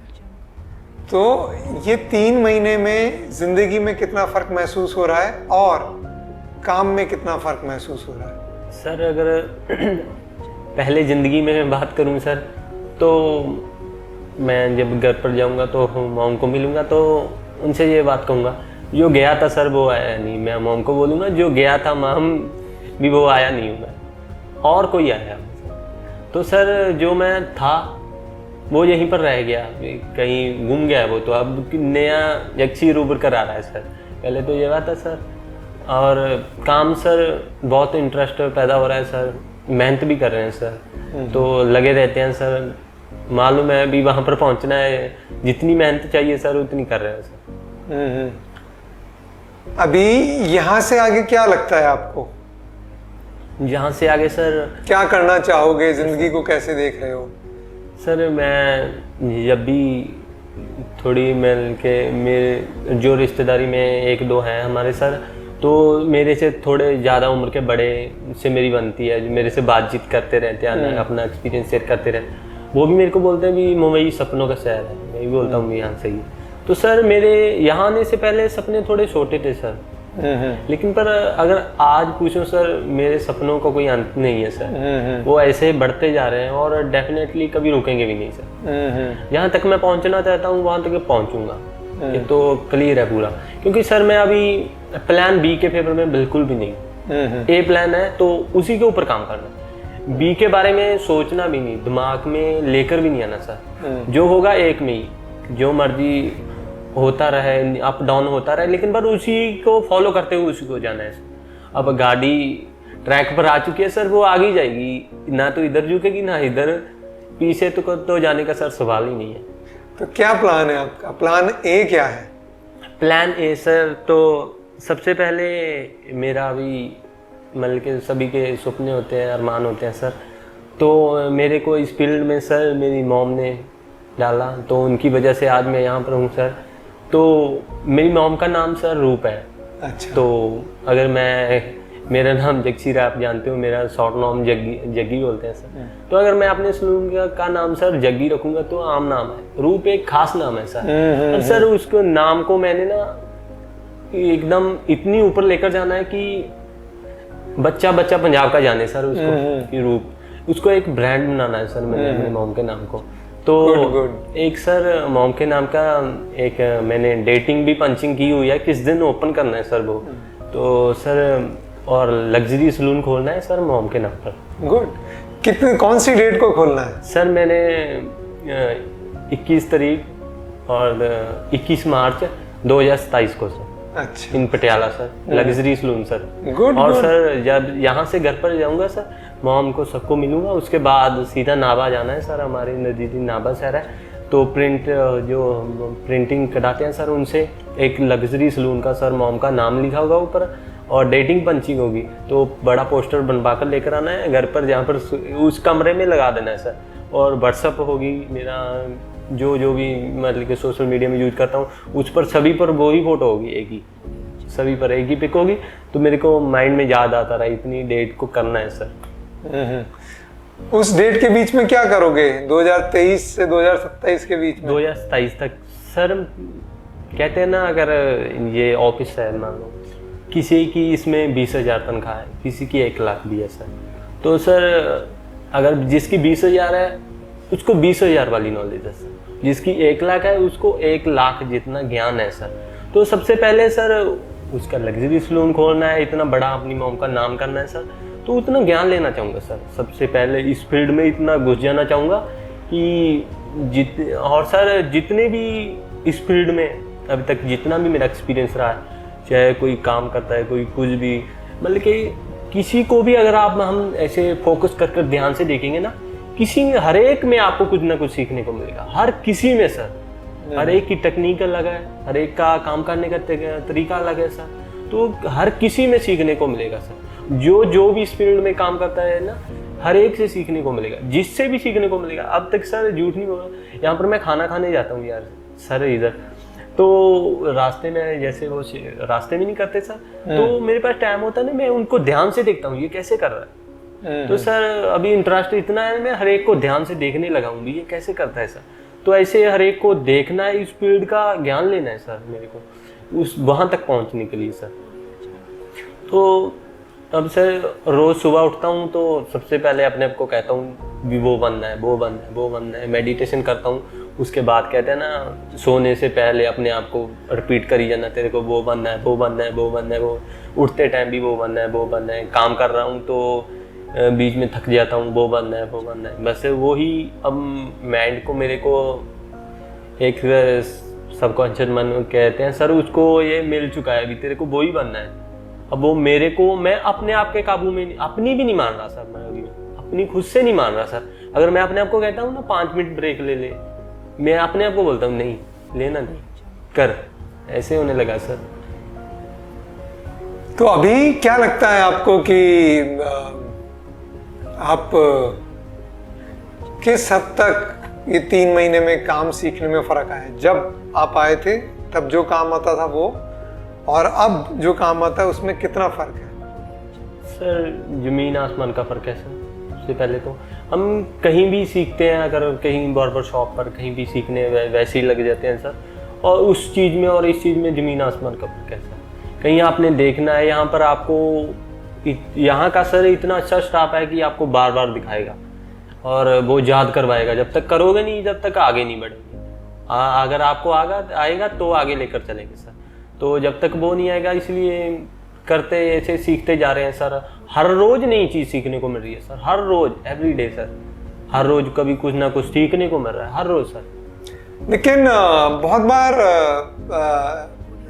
Speaker 1: तो ये 3 महीने में जिंदगी में कितना फर्क महसूस हो रहा है और काम में कितना फर्क महसूस हो रहा है?
Speaker 2: सर अगर पहले ज़िंदगी में मैं बात करूं सर, तो मैं जब घर पर जाऊंगा तो मॉम को मिलूंगा तो उनसे ये बात कहूंगा, जो गया था सर वो आया नहीं। मैं मॉम को बोलूँगा जो गया था मॉम भी वो आया नहीं हूँ मैं, और कोई आया। तो सर जो मैं था वो यहीं पर रह गया, कहीं गुम गया वो, तो अब नया यक्षी उभर कर आ रहा है सर। पहले तो ये बात है सर। और काम सर बहुत इंटरेस्ट पैदा हो रहा है सर, मेहनत भी कर रहे हैं सर, तो लगे रहते हैं सर। मालूम है अभी वहाँ पर पहुँचना है, जितनी मेहनत चाहिए सर उतनी कर रहे हैं सर।
Speaker 1: अभी यहाँ से आगे क्या लगता है आपको?
Speaker 2: यहाँ से आगे सर
Speaker 1: क्या करना चाहोगे, जिंदगी को कैसे देख रहे हो?
Speaker 2: सर मैं जब भी थोड़ी मिल के, मेरे जो रिश्तेदारी में 1-2 हैं हमारे सर, तो मेरे से थोड़े ज़्यादा उम्र के बड़े से मेरी बनती है, जो मेरे से बातचीत करते रहते हैं, अपना एक्सपीरियंस शेयर करते रहते हैं। वो भी मेरे को बोलते हैं भी मुंबई सपनों का शहर है, मैं भी बोलता हूँ यहाँ से ही। तो सर मेरे यहाँ आने से पहले सपने थोड़े छोटे थे सर, लेकिन पर अगर आज पूछो सर, मेरे सपनों का कोई अंत नहीं है सर। वो ऐसे बढ़ते जा रहे हैं और डेफिनेटली कभी रुकेंगे भी नहीं सर। जहाँ तक मैं पहुँचना चाहता हूँ वहाँ तक पहुँचूंगा, ये तो क्लियर है पूरा। क्योंकि सर मैं अभी प्लान बी के फेवर में बिल्कुल भी नहीं। ए प्लान है तो उसी के ऊपर काम करना, बी के बारे में सोचना भी नहीं, दिमाग में लेकर भी नहीं आना सर। जो होगा एक में ही, जो मर्जी होता रहे, अप डाउन होता रहे, लेकिन पर उसी को फॉलो करते हुए उसी को जाना है। अब गाड़ी ट्रैक पर आ चुकी है सर, वो आगे जाएगी, ना तो इधर झुकेगी ना इधर, पीछे तो जाने का सर सवाल ही नहीं है।
Speaker 1: तो क्या प्लान है आपका? प्लान ए क्या है?
Speaker 2: प्लान ए सर, तो सबसे पहले मेरा अभी मतलब के सभी के सपने होते हैं, अरमान होते हैं सर। तो मेरे को इस फील्ड में सर मेरी मॉम ने डाला, तो उनकी वजह से आज मैं यहाँ पर हूँ सर। तो मेरी मॉम का नाम सर रूप है।
Speaker 1: अच्छा।
Speaker 2: तो अगर मेरा नाम जगसीर, आप जानते हो, मेरा शॉर्ट नाम जग्गी बोलते हैं सर। तो अगर मैं अपने सलून का नाम सर जग्गी रखूंगा तो आम नाम है, रूप एक खास नाम है सर। और सर उसको नाम को मैंने ना एकदम इतनी ऊपर लेकर जाना है कि बच्चा पंजाब का जाने सर उसको, कि रूप, उसको एक ब्रांड बनाना है सर मैंने अपने मॉम के नाम को। तो
Speaker 1: good.
Speaker 2: एक सर मॉम के नाम का एक मैंने डेटिंग भी पंचिंग की हुई है, किस दिन ओपन करना है सर वो। तो सर और लग्जरी सलून खोलना है सर मॉम के नाम पर।
Speaker 1: गुड। कौन सी डेट को खोलना है?
Speaker 2: सर मैंने 21 तारीख और 21 मार्च 2027 को सर।
Speaker 1: अच्छा।
Speaker 2: In Patiala sir, luxury salon sir.
Speaker 1: Good.
Speaker 2: और सर जब यहाँ से घर पर जाऊँगा सर, मॉम को सबको मिलूंगा, उसके बाद सीधा नाभा जाना है सर, हमारे नज़दीकी नाभा शहर है। तो प्रिंटिंग कराते हैं सर उनसे, एक लग्जरी सलून का सर मॉम का नाम लिखा होगा ऊपर, और डेटिंग पंचिंग होगी। तो बड़ा पोस्टर बनवा कर लेकर आना है घर पर, जहाँ पर उस कमरे में लगा देना है सर। और व्हाट्सअप होगी मेरा, जो भी मतलब कि सोशल मीडिया में यूज करता हूँ, उस पर सभी पर वो ही फोटो होगी, एक ही, सभी पर एक ही पिक होगी। तो मेरे को माइंड में याद आता रहा इतनी डेट को करना है सर।
Speaker 1: उस डेट के बीच में क्या करोगे? 2023 से 2027 के बीच में?
Speaker 2: 2027 तक सर कहते हैं ना, अगर ये ऑफिस है मान लो, किसी की इसमें 20,000 तनख्वाह है, किसी की 1 लाख भी है सर। तो सर अगर जिसकी 20,000 है उसको 20,000 वाली नॉलेज है सर, जिसकी 1 लाख है उसको 1 लाख जितना ज्ञान है सर। तो सबसे पहले सर उसका लग्जरी सलून खोलना है, इतना बड़ा अपनी मॉम का नाम करना है सर, तो उतना ज्ञान लेना चाहूँगा सर। सबसे पहले इस फील्ड में इतना घुस जाना चाहूँगा कि और सर जितने भी इस फील्ड में अभी तक जितना भी मेरा एक्सपीरियंस रहा है, चाहे कोई काम करता है, कोई कुछ भी, मतलब कि किसी को भी अगर आप हम ऐसे फोकस कर कर ध्यान से देखेंगे ना, किसी में हर एक में आपको कुछ ना कुछ सीखने को मिलेगा, हर किसी में सर। हर एक की टेक्निक अलग है, हर एक का काम करने का तरीका अलग है सर, तो हर किसी में सीखने को मिलेगा सर। जो भी इस फील्ड में काम करता है ना, हर एक से सीखने को मिलेगा, जिससे भी सीखने को मिलेगा। अब तक सर झूठ नहीं बोला, यहाँ पर मैं खाना खाने जाता हूँ यार सर इधर, तो रास्ते में जैसे वो रास्ते में नहीं करते सर, तो मेरे पास टाइम होता है ना, मैं उनको ध्यान से देखता हूँ ये कैसे कर रहा है। तो सर अभी इंटरेस्ट इतना है, मैं हर एक को ध्यान से देखने लगा हूँ ये कैसे करता है सर। तो ऐसे हर एक को देखना है, इस फील्ड का ज्ञान लेना है सर मेरे को, उस वहाँ तक पहुँचने के लिए सर। तो अब सर रोज़ सुबह उठता हूँ तो सबसे पहले अपने आप को कहता हूँ भी वो बनना है, वो बनना है, वो बनना है। मेडिटेशन करता हूँ, उसके बाद कहते हैं ना सोने से पहले अपने आप को रिपीट करी जाना, तेरे को वो बनना है, वो बनना है, वो बनना है, वो उठते टाइम भी वो बनना है, वो बनना है। काम कर रहा हूँ तो बीच में थक जाता हूँ, वो बनना है, वो बनना है। बस वही अब माइंड को मेरे को एक सबकॉन्शियस मन कहते हैं सर, उसको ये मिल चुका है अभी तेरे को वो ही बनना है। अब वो मेरे को, मैं अपने आप के काबू में नहीं, अपनी भी नहीं मान रहा सर, मैं अभी अपनी खुद से नहीं मान रहा सर। अगर मैं अपने आप को कहता हूँ ना 5 मिनट ब्रेक ले ले, मैं अपने आप को बोलता हूँ नहीं लेना, नहीं कर, ऐसे होने लगा सर।
Speaker 1: तो अभी क्या लगता है आपको कि आप किस हद तक ये 3 महीने में काम सीखने में फर्क आया? जब आप आए थे तब जो काम आता था वो, और अब जो काम आता है उसमें कितना फर्क है?
Speaker 2: सर जमीन आसमान का फर्क है सर। सबसे पहले तो हम कहीं भी सीखते हैं, अगर कहीं बार्बर शॉप पर कहीं भी सीखने वैसे ही लग जाते हैं सर, और उस चीज़ में और इस चीज़ में ज़मीन आसमान का फर्क है सर। कहीं आपने देखना है, यहाँ पर आपको यहाँ का सर इतना अच्छा स्टाफ है कि आपको बार बार दिखाएगा और वो याद करवाएगा। जब तक करोगे नहीं, जब तक आगे नहीं बढ़ेंगे। अगर आपको आएगा तो आगे लेकर चलेंगे सर, तो जब तक वो नहीं आएगा, इसलिए करते ऐसे सीखते जा रहे हैं सर। हर रोज़ नई चीज़ सीखने को मिल रही है सर, हर रोज़, एवरी डे सर, हर रोज़ कभी कुछ ना कुछ सीखने को मिल रहा है, हर रोज़ सर।
Speaker 1: लेकिन बहुत बार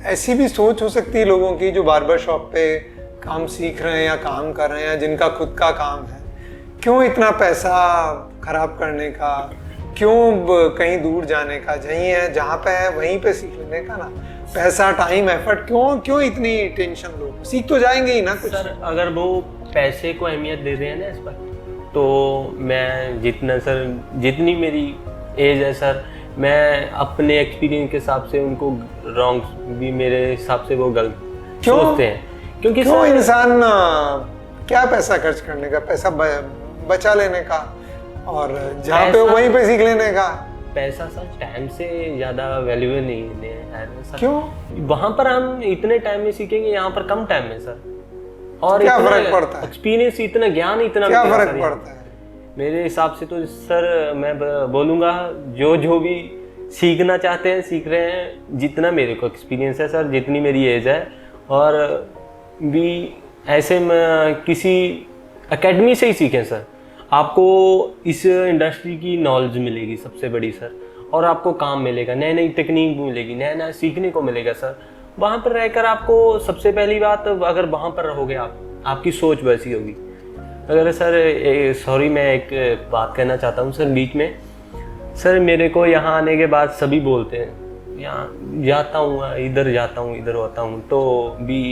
Speaker 1: ऐसी भी सोच हो सकती है लोगों की जो बार्बर शॉप पे काम सीख रहे हैं या काम कर रहे हैं, जिनका खुद का काम है, क्यों इतना पैसा खराब करने का, क्यों कहीं दूर जाने का, जहाँ पे है वहीं पे सीख लेने का ना, पैसा, टाइम, एफर्ट, क्यों इतनी टेंशन लो? सीख तो जाएंगे ही ना कुछ।
Speaker 2: सर अगर वो पैसे को अहमियत दे रहे हैं ना इस पर, तो मैं जितनी मेरी एज है सर, मैं अपने एक्सपीरियंस के हिसाब से उनको रॉन्ग भी, मेरे हिसाब से वो गलत सोचते हैं। क्योंकि
Speaker 1: क्यों इंसान क्या पैसा खर्च करने का, पैसा बचा लेने का, और जहाँ पे वहीं पे सीख लेने का।
Speaker 2: पैसा सर टाइम से ज़्यादा वैल्यूएबल नहीं है सर।
Speaker 1: क्यों?
Speaker 2: वहाँ पर हम इतने टाइम में सीखेंगे, यहाँ पर कम टाइम में सर। और
Speaker 1: क्या फर्क पड़ता है?
Speaker 2: एक्सपीरियंस इतना, ज्ञान इतना,
Speaker 1: क्या फर्क पड़ता है?
Speaker 2: मेरे हिसाब से तो सर मैं बोलूँगा जो भी सीखना चाहते हैं सीख रहे हैं। जितना मेरे को एक्सपीरियंस है सर, जितनी मेरी एज है, और भी ऐसे में किसी एकेडमी से ही सीखें सर, आपको इस इंडस्ट्री की नॉलेज मिलेगी सबसे बड़ी सर, और आपको काम मिलेगा, नई नई टेक्निक मिलेगी, नया नया सीखने को मिलेगा सर। वहाँ पर रहकर आपको सबसे पहली बात, अगर वहाँ पर रहोगे आपकी सोच वैसी होगी। अगर सर सॉरी मैं एक बात कहना चाहता हूँ सर बीच में। सर मेरे को यहाँ आने के बाद सभी बोलते हैं, यहाँ जाता हूँ, इधर जाता हूँ, इधर होता हूँ, तो भी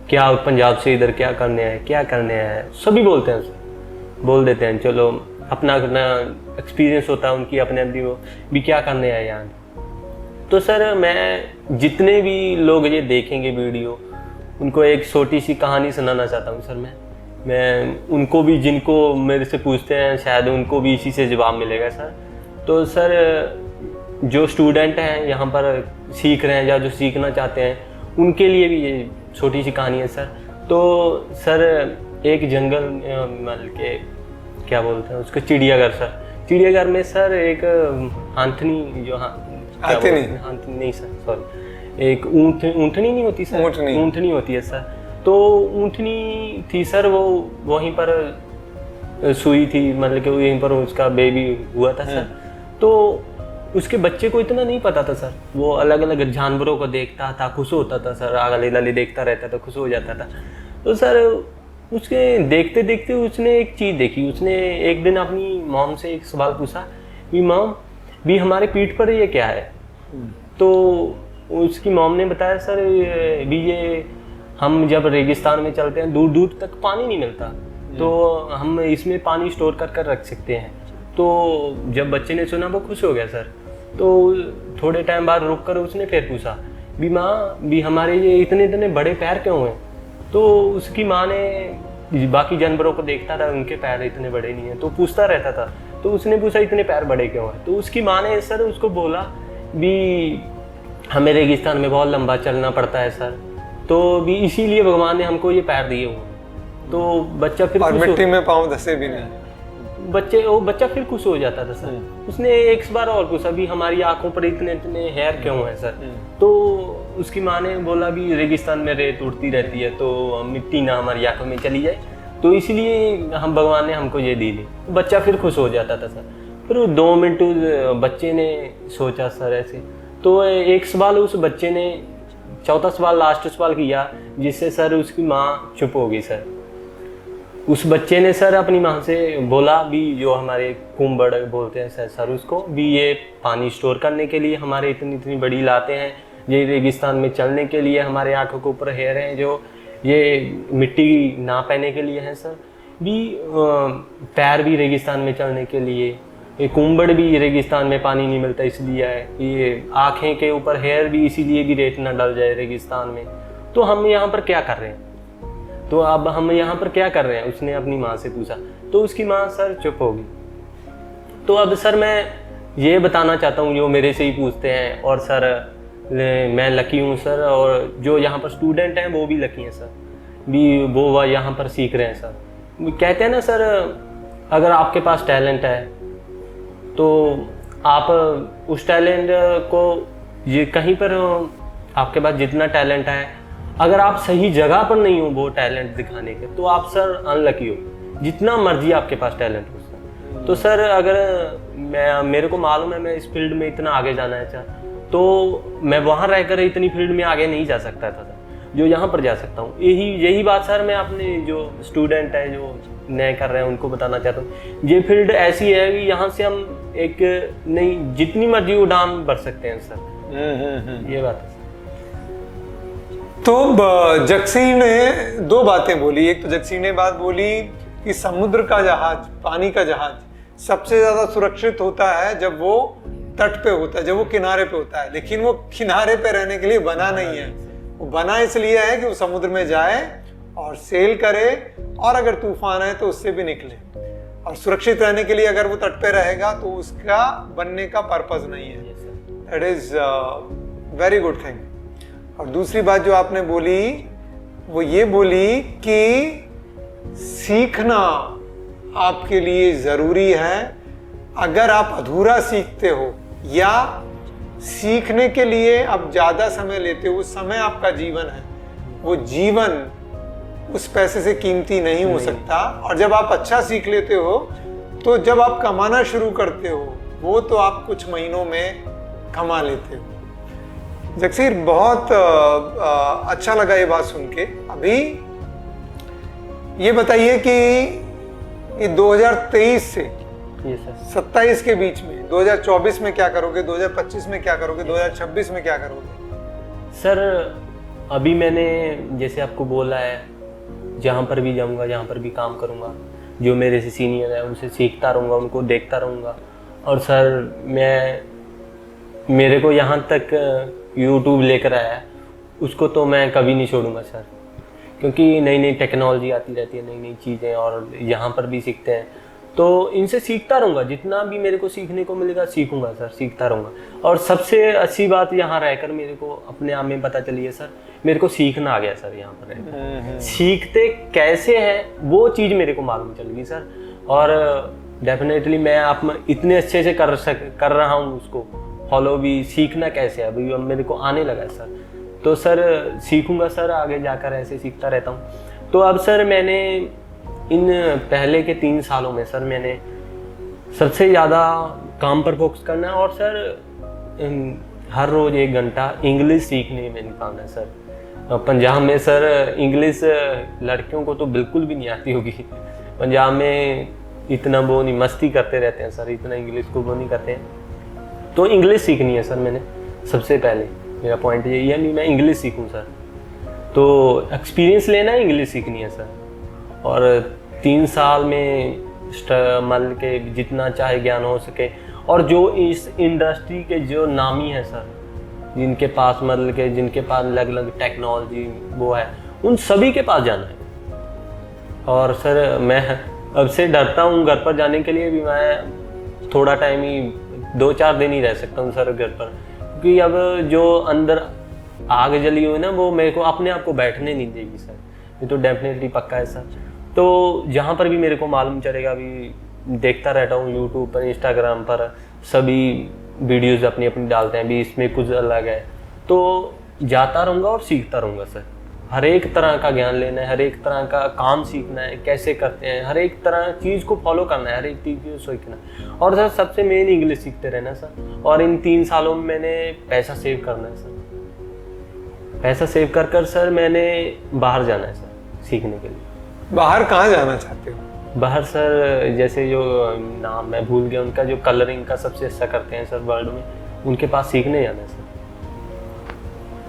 Speaker 2: क्या पंजाब से इधर क्या करने आए, क्या करने आए, सभी बोलते हैं सर, बोल देते हैं। चलो अपना एक्सपीरियंस होता है उनकी, अपने अपनी वो भी क्या करने आए यहाँ। तो सर मैं जितने भी लोग ये देखेंगे वीडियो, उनको एक छोटी सी कहानी सुनाना चाहता हूँ सर। मैं उनको भी, जिनको मेरे से पूछते हैं, शायद उनको भी इसी से जवाब मिलेगा सर। तो सर जो स्टूडेंट हैं यहाँ पर सीख रहे हैं या जो सीखना चाहते हैं, उनके लिए भी ये छोटी सी कहानी है सर। तो सर एक जंगल मतलब के क्या बोलते हैं उसको, चिड़ियाघर सर। चिड़ियाघर में सर एक हाथनी जो हाथनी नहीं सर, सॉरी, एक ऊँटनी नहीं होती सर, ऊँटनी होती है सर। तो ऊँटनी थी सर, वो वहीं पर सुई थी, मतलब कि वहीं पर उसका बेबी हुआ था सर। तो उसके बच्चे को इतना नहीं पता था सर, वो अलग अलग जानवरों को देखता था, खुश होता था सर, आगले लाले देखता रहता था, खुश हो जाता था। तो सर उसके देखते देखते उसने एक चीज़ देखी। उसने एक दिन अपनी मॉम से एक सवाल पूछा कि मॉम भी हमारे पीठ पर ये क्या है। तो उसकी मॉम ने बताया सर भी ये हम जब रेगिस्तान में चलते हैं, दूर दूर तक पानी नहीं मिलता, तो हम इसमें पानी स्टोर कर रख सकते हैं। तो जब बच्चे ने सुना वो खुश हो गया सर। तो थोड़े टाइम बाद रुक कर उसने फिर पूछा भी माँ भी हमारे ये इतने इतने बड़े पैर क्यों हैं। तो उसकी माँ ने बाकी जानवरों को देखता था, उनके पैर इतने बड़े नहीं हैं, तो पूछता रहता था। तो उसने पूछा इतने पैर बड़े क्यों हैं। तो उसकी माँ ने सर उसको बोला भी हमें रेगिस्तान में बहुत लंबा चलना पड़ता है सर, तो भी इसीलिए भगवान ने हमको ये पैर दिए हुए। तो बच्चा फिर
Speaker 1: और मिट्टी में पाँव धसे भी नहीं।
Speaker 2: बच्चा फिर खुश हो जाता था सर। उसने एक बार और पूछा भी हमारी आंखों पर इतने इतने हेयर क्यों हैं सर। तो उसकी माँ ने बोला भी रेगिस्तान में रेत उड़ती रहती है, तो मिट्टी ना हमारी आंखों में चली जाए, तो इसलिए हम भगवान ने हमको ये दी। बच्चा फिर खुश हो जाता था सर। फिर 2 मिनट बच्चे ने सोचा सर ऐसे। तो एक सवाल उस बच्चे ने, चौथा सवाल लास्ट सवाल किया, जिससे सर उसकी माँ चुप हो गई सर। उस बच्चे ने सर अपनी माँ से बोला भी जो हमारे कुंबड़ बोलते हैं सर उसको भी, ये पानी स्टोर करने के लिए हमारे इतनी इतनी बड़ी लाते हैं, ये रेगिस्तान में चलने के लिए हमारे आँखों के ऊपर हेयर हैं, जो ये मिट्टी ना पहनने के लिए हैं सर, भी पैर भी रेगिस्तान में चलने के लिए, ये कुंबड़ भी रेगिस्तान में पानी नहीं मिलता इसलिए है, ये आँखें के ऊपर हेयर भी इसीलिए भी रेत ना डल जाए रेगिस्तान में। तो हम यहाँ पर क्या कर रहे हैं, तो अब हम यहाँ पर क्या कर रहे हैं, उसने अपनी माँ से पूछा। तो उसकी माँ सर चुप हो गई। तो अब सर मैं ये बताना चाहता हूँ, जो मेरे से ही पूछते हैं, और सर मैं लकी हूँ सर, और जो यहाँ पर स्टूडेंट हैं वो भी लकी हैं सर, भी वो यहाँ पर सीख रहे हैं सर। कहते हैं ना सर, अगर आपके पास टैलेंट है तो आप उस टैलेंट को ये कहीं पर, आपके पास जितना टैलेंट है, अगर आप सही जगह पर नहीं हो वो टैलेंट दिखाने के, तो आप सर अनलकी हो, जितना मर्जी आपके पास टैलेंट हो सर। तो सर अगर मेरे को मालूम है मैं इस फील्ड में इतना आगे जाना है, तो मैं वहाँ रहकर इतनी फील्ड में आगे नहीं जा सकता था जो यहाँ पर जा सकता हूँ। यही बात सर मैं अपने जो स्टूडेंट हैं जो नए कर रहे हैं उनको बताना चाहता हूँ। ये फील्ड ऐसी है कि यहाँ से हम एक नहीं जितनी मर्जी उड़ान भर सकते हैं सर। ये बात है।
Speaker 1: तो जगसीर ने 2 बातें बोली। एक तो जगसीर ने बात बोली कि समुद्र का जहाज, पानी का जहाज सबसे ज्यादा सुरक्षित होता है जब वो तट पे होता है, जब वो किनारे पे होता है, लेकिन वो किनारे पे रहने के लिए बना नहीं है। वो बना इसलिए है कि वो समुद्र में जाए और सेल करे, और अगर तूफान है तो उससे भी निकले। और सुरक्षित रहने के लिए अगर वो तट पे रहेगा तो उसका बनने का पर्पस नहीं है। That is very good thing. और दूसरी बात जो आपने बोली वो ये बोली कि सीखना आपके लिए जरूरी है। अगर आप अधूरा सीखते हो या सीखने के लिए आप ज्यादा समय लेते हो, वो समय आपका जीवन है, वो जीवन उस पैसे से कीमती नहीं हो सकता। और जब आप अच्छा सीख लेते हो तो जब आप कमाना शुरू करते हो वो तो आप कुछ महीनों में कमा लेते हो। जगसीर बहुत अच्छा लगा ये बात सुन के। अभी ये बताइए कि ये 2023 से 27 के बीच में 2024 में क्या करोगे, 2025 में क्या करोगे, 2026 में क्या करोगे?
Speaker 2: सर अभी मैंने जैसे आपको बोला है, जहाँ पर भी जाऊँगा, जहाँ पर भी काम करूँगा, जो मेरे से सीनियर है उनसे सीखता रहूँगा, उनको देखता रहूँगा। और सर मेरे को यहाँ तक YouTube लेकर आया उसको तो मैं कभी नहीं छोड़ूंगा सर, क्योंकि नई नई टेक्नोलॉजी आती रहती है, नई नई चीज़ें, और यहाँ पर भी सीखते हैं। तो इनसे सीखता रहूँगा, जितना भी मेरे को सीखने को मिलेगा सीखूंगा सर, सीखता रहूँगा। और सबसे अच्छी बात यहाँ रहकर मेरे को अपने आप में पता चली है सर, मेरे को सीखना आ गया सर यहाँ पर रहकर। सीखते कैसे हैं वो चीज़ मेरे को मालूम चल गई सर। और डेफिनेटली मैं आप इतने अच्छे से कर रहा हूँ उसको फॉलो भी, सीखना कैसे है अभी अब मेरे को आने लगा है सर। तो सर सीखूंगा सर, आगे जाकर ऐसे सीखता रहता हूँ। तो अब सर मैंने इन पहले के 3 सालों में सर मैंने सबसे ज़्यादा काम पर फोकस करना है, और सर हर रोज़ 1 घंटा इंग्लिश सीखने में निकालना है सर। पंजाब में सर इंग्लिश लड़कियों को तो बिल्कुल भी नहीं आती होगी, पंजाब में इतना वो नहीं, मस्ती करते रहते हैं सर, इतना इंग्लिश को वो नहीं करते हैं। तो इंग्लिश सीखनी है सर मैंने सबसे पहले, मेरा पॉइंट यही है कि मैं इंग्लिश सीखूं सर। तो एक्सपीरियंस लेना है, इंग्लिश सीखनी है सर। और 3 साल में मतलब के जितना चाहे ज्ञान हो सके, और जो इस इंडस्ट्री के जो नामी है सर, जिनके पास मतलब के जिनके पास अलग अलग टेक्नोलॉजी वो है, उन सभी के पास जाना है। और सर मैं अब से डरता हूँ घर पर जाने के लिए भी, मैं थोड़ा टाइम ही 2-4 दिन ही रह सकता हूँ सर घर पर, क्योंकि अब जो अंदर आग जली हुई ना वो मेरे को अपने आप को बैठने नहीं देगी सर, ये तो डेफिनेटली पक्का है सर। तो जहाँ पर भी मेरे को मालूम चलेगा, अभी देखता रहता हूँ यूट्यूब पर, इंस्टाग्राम पर सभी वीडियोज़ अपनी अपनी डालते हैं, भी इसमें कुछ अलग है, तो जाता रहूँगा और सीखता रहूँगा सर। हर एक तरह का ज्ञान लेना है, हर एक तरह का काम सीखना है, कैसे करते हैं, हर एक तरह चीज़ को फॉलो करना है, हर एक चीज़ को सीखना है। और सर सबसे मेन इंग्लिश सीखते रहना सर। और इन 3 सालों में मैंने पैसा सेव करना है सर, पैसा सेव कर सर मैंने बाहर जाना है सर सीखने के लिए।
Speaker 1: बाहर कहाँ जाना चाहते हो?
Speaker 2: बाहर सर जैसे जो नाम मैं भूल गया उनका, जो कलरिंग का सबसे अच्छा करते हैं सर वर्ल्ड में, उनके पास सीखने जाना है सर।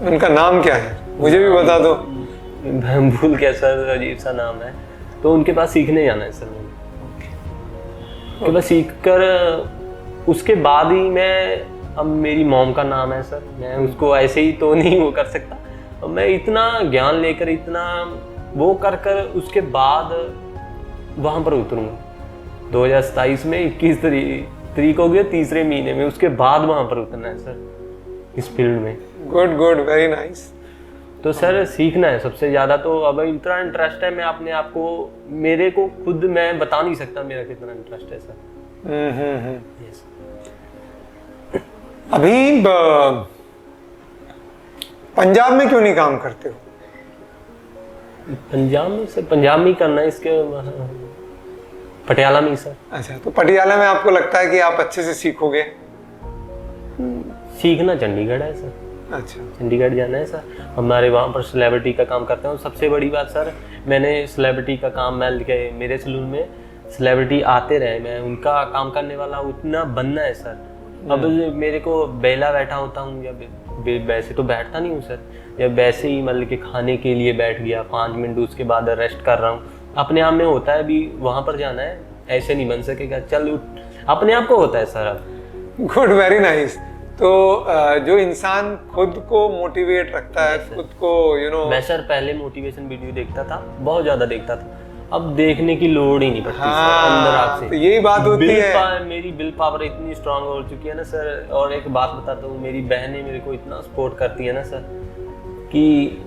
Speaker 1: उनका नाम क्या है, मुझे भी बता दो।
Speaker 2: मैं भूल गया सर, अजीब सा नाम है। तो उनके पास सीखने जाना है सर मुझे। उनके पास सीख कर उसके बाद ही मैं, अब मेरी मॉम का नाम है सर, मैं उसको ऐसे ही तो नहीं वो कर सकता, मैं इतना ज्ञान लेकर इतना वो कर उसके बाद वहाँ पर उतरूँगा। 2027 में 21 तारीख हो गया, 3रे महीने में, उसके बाद वहाँ पर उतरना है सर इस फील्ड में।
Speaker 1: Good good, very nice.
Speaker 2: तो सर सीखना है सबसे ज़्यादा। तो अब इतना इंटरेस्ट है, मैं अपने आप को, मेरे को खुद मैं बता नहीं सकता मेरा कितना इंटरेस्ट है सर। Yes.
Speaker 1: अभी पंजाब में क्यों नहीं काम करते हो?
Speaker 2: पंजाब में सर, पंजाब में ही करना है, इसके पटियाला में ही सर।
Speaker 1: अच्छा, तो पटियाला में आपको लगता है कि आप अच्छे से सीखोगे?
Speaker 2: सीखना चंडीगढ़ है सर।
Speaker 1: अच्छा,
Speaker 2: चंडीगढ़ जाना है सर, हमारे वहाँ पर सेलिब्रिटी का काम करते हैं। और सबसे बड़ी बात सर, मैंने सेलिब्रिटी का काम, मैं मेरे सलून में सेलिब्रिटी आते रहे, मैं उनका काम करने वाला उतना बनना है सर। अब मेरे को बेला बैठा होता हूँ, या वैसे तो बैठता नहीं हूँ सर, या वैसे ही मतलब कि खाने के लिए बैठ गया 5 मिनट, उसके बाद रेस्ट कर रहा हूँ, अपने आप में होता है। अभी वहाँ पर जाना है, ऐसे नहीं बन सकेगा, चल अपने आप को होता है सर। अब
Speaker 1: गुड, वेरी नाइस। तो जो इंसान खुद को मोटिवेट रखता है, खुद को
Speaker 2: मैं सर पहले मोटिवेशन वीडियो देखता था, बहुत ज्यादा देखता था, अब देखने की लोड़ ही नहीं पड़ती सर, अंदर आपसे।
Speaker 1: तो यही बात होती है।
Speaker 2: मेरी विल पावर इतनी स्ट्रांग हो चुकी है ना सर। और एक बात बताता हूँ, मेरी बहनें मेरे को इतना सपोर्ट करती है ना सर, कि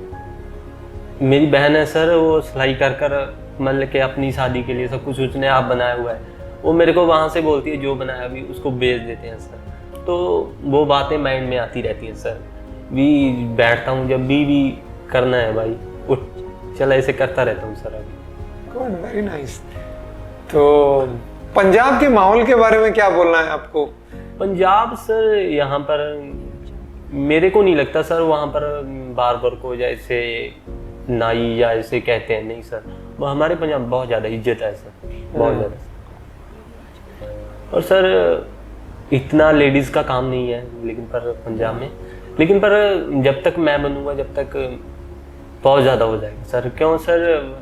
Speaker 2: मेरी बहन है सर, वो सिलाई कर मतलब कि अपनी शादी के लिए सब कुछ उसने आप बनाया हुआ है, वो मेरे को वहाँ से बोलती है जो बनाया अभी उसको बेच देते हैं सर। तो वो बातें माइंड में आती रहती हैं सर, भी बैठता हूँ जब भी करना है भाई, उठ चल, ऐसे करता रहता हूँ सर अभी।
Speaker 1: Good, very nice. तो पंजाब के माहौल के बारे में क्या बोलना है आपको?
Speaker 2: पंजाब सर, यहाँ पर मेरे को नहीं लगता सर वहाँ पर बार्बर को जैसे नाई या ऐसे कहते हैं, नहीं सर, वो हमारे पंजाब में बहुत ज़्यादा इज्जत है सर, बहुत ज़्यादा। और सर इतना लेडीज़ का काम नहीं है लेकिन पर पंजाब में, लेकिन पर जब तक मैं बनूंगा, जब तक बहुत ज़्यादा हो जाएगा सर। क्यों सर,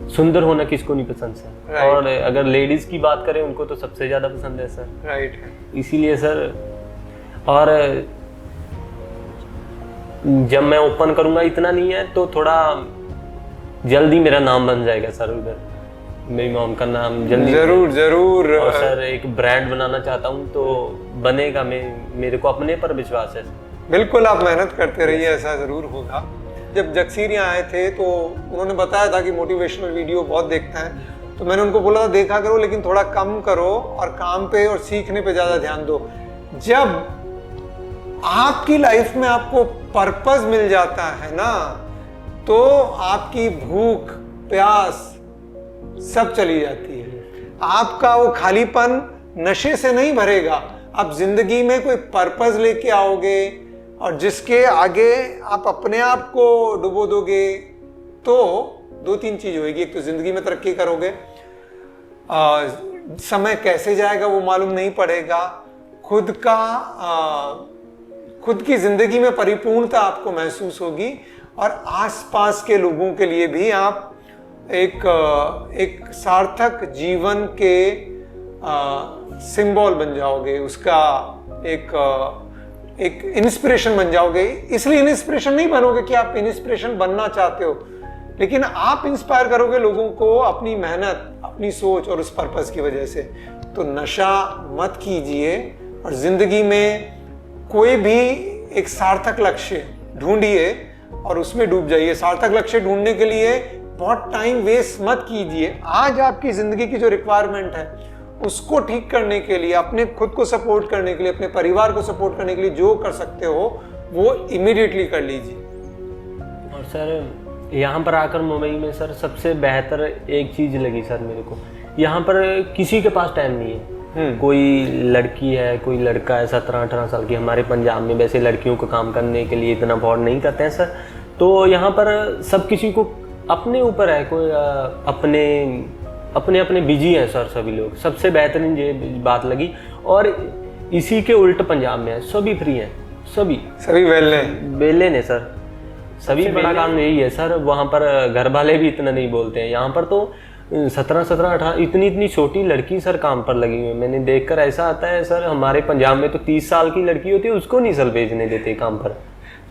Speaker 2: सुंदर होना किसको नहीं पसंद सर, और अगर लेडीज़ की बात करें उनको तो सबसे ज़्यादा पसंद है सर।
Speaker 1: राइट।
Speaker 2: इसीलिए सर, और जब मैं ओपन करूंगा इतना नहीं है तो थोड़ा जल्दी मेरा नाम बन जाएगा सर उधर, मेरी मॉम का नाम जल्दी।
Speaker 1: जरूर जरूर।
Speaker 2: और सर एक ब्रांड बनाना चाहता हूँ तो बनेगा, मेरे को अपने पर विश्वास है।
Speaker 1: बिल्कुल, आप मेहनत करते रहिए, ऐसा ज़रूर होगा। जब जगसीर यहाँ आए थे तो उन्होंने बताया था कि मोटिवेशनल वीडियो बहुत देखते हैं, तो मैंने उनको बोला था देखा करो लेकिन थोड़ा कम करो और काम पे और सीखने पे ज़्यादा ध्यान दो। जब आपकी लाइफ में आपको पर्पस मिल जाता है ना, तो आपकी भूख प्यास सब चली जाती है। आपका वो खालीपन नशे से नहीं भरेगा, आप जिंदगी में कोई पर्पस लेके आओगे और जिसके आगे आप अपने आप को डुबो दोगे, तो 2-3 चीज होगी। एक तो जिंदगी में तरक्की करोगे, समय कैसे जाएगा वो मालूम नहीं पड़ेगा, खुद की जिंदगी में परिपूर्णता आपको महसूस होगी और आसपास के लोगों के लिए भी आप एक सार्थक जीवन के सिंबल बन जाओगे, उसका एक इंस्पिरेशन बन जाओगे। इसलिए इंस्पिरेशन नहीं बनोगे कि आप इंस्पिरेशन बनना चाहते हो, लेकिन आप इंस्पायर करोगे लोगों को अपनी मेहनत, अपनी सोच और उस पर्पस की वजह से। तो नशा मत कीजिए और जिंदगी में कोई भी एक सार्थक लक्ष्य ढूंढिए और उसमें डूब जाइए। सार्थक लक्ष्य ढूंढने के लिए बहुत टाइम वेस्ट मत कीजिए। आज आपकी जिंदगी की जो रिक्वायरमेंट है उसको ठीक करने के लिए, अपने खुद को सपोर्ट करने के लिए, अपने परिवार को सपोर्ट करने के लिए जो कर सकते हो वो इमीडिएटली कर लीजिए।
Speaker 2: और सर यहाँ पर आकर मुंबई में सर सबसे बेहतर एक चीज़ लगी सर मेरे को, यहाँ पर किसी के पास टाइम नहीं है। कोई लड़की है, कोई लड़का है 17-18 साल की, हमारे पंजाब में वैसे लड़कियों को काम करने के लिए इतना अफोर्ड नहीं करते हैं सर। तो यहाँ पर सब किसी को अपने ऊपर है, कोई अपने बिजी हैं सर सभी लोग। सबसे बेहतरीन ये बात लगी। और इसी के उल्ट पंजाब में है, सभी फ्री हैं, सभी वेले ने सर, सभी बड़ा काम यही है सर। वहाँ पर घर वाले भी इतना नहीं बोलते हैं, यहाँ पर तो 17-18 इतनी छोटी लड़की सर काम पर लगी हुई है। मैंने देखकर ऐसा आता है सर, हमारे पंजाब में तो 30 साल की लड़की होती है, उसको नहीं सर भेजने देते काम पर।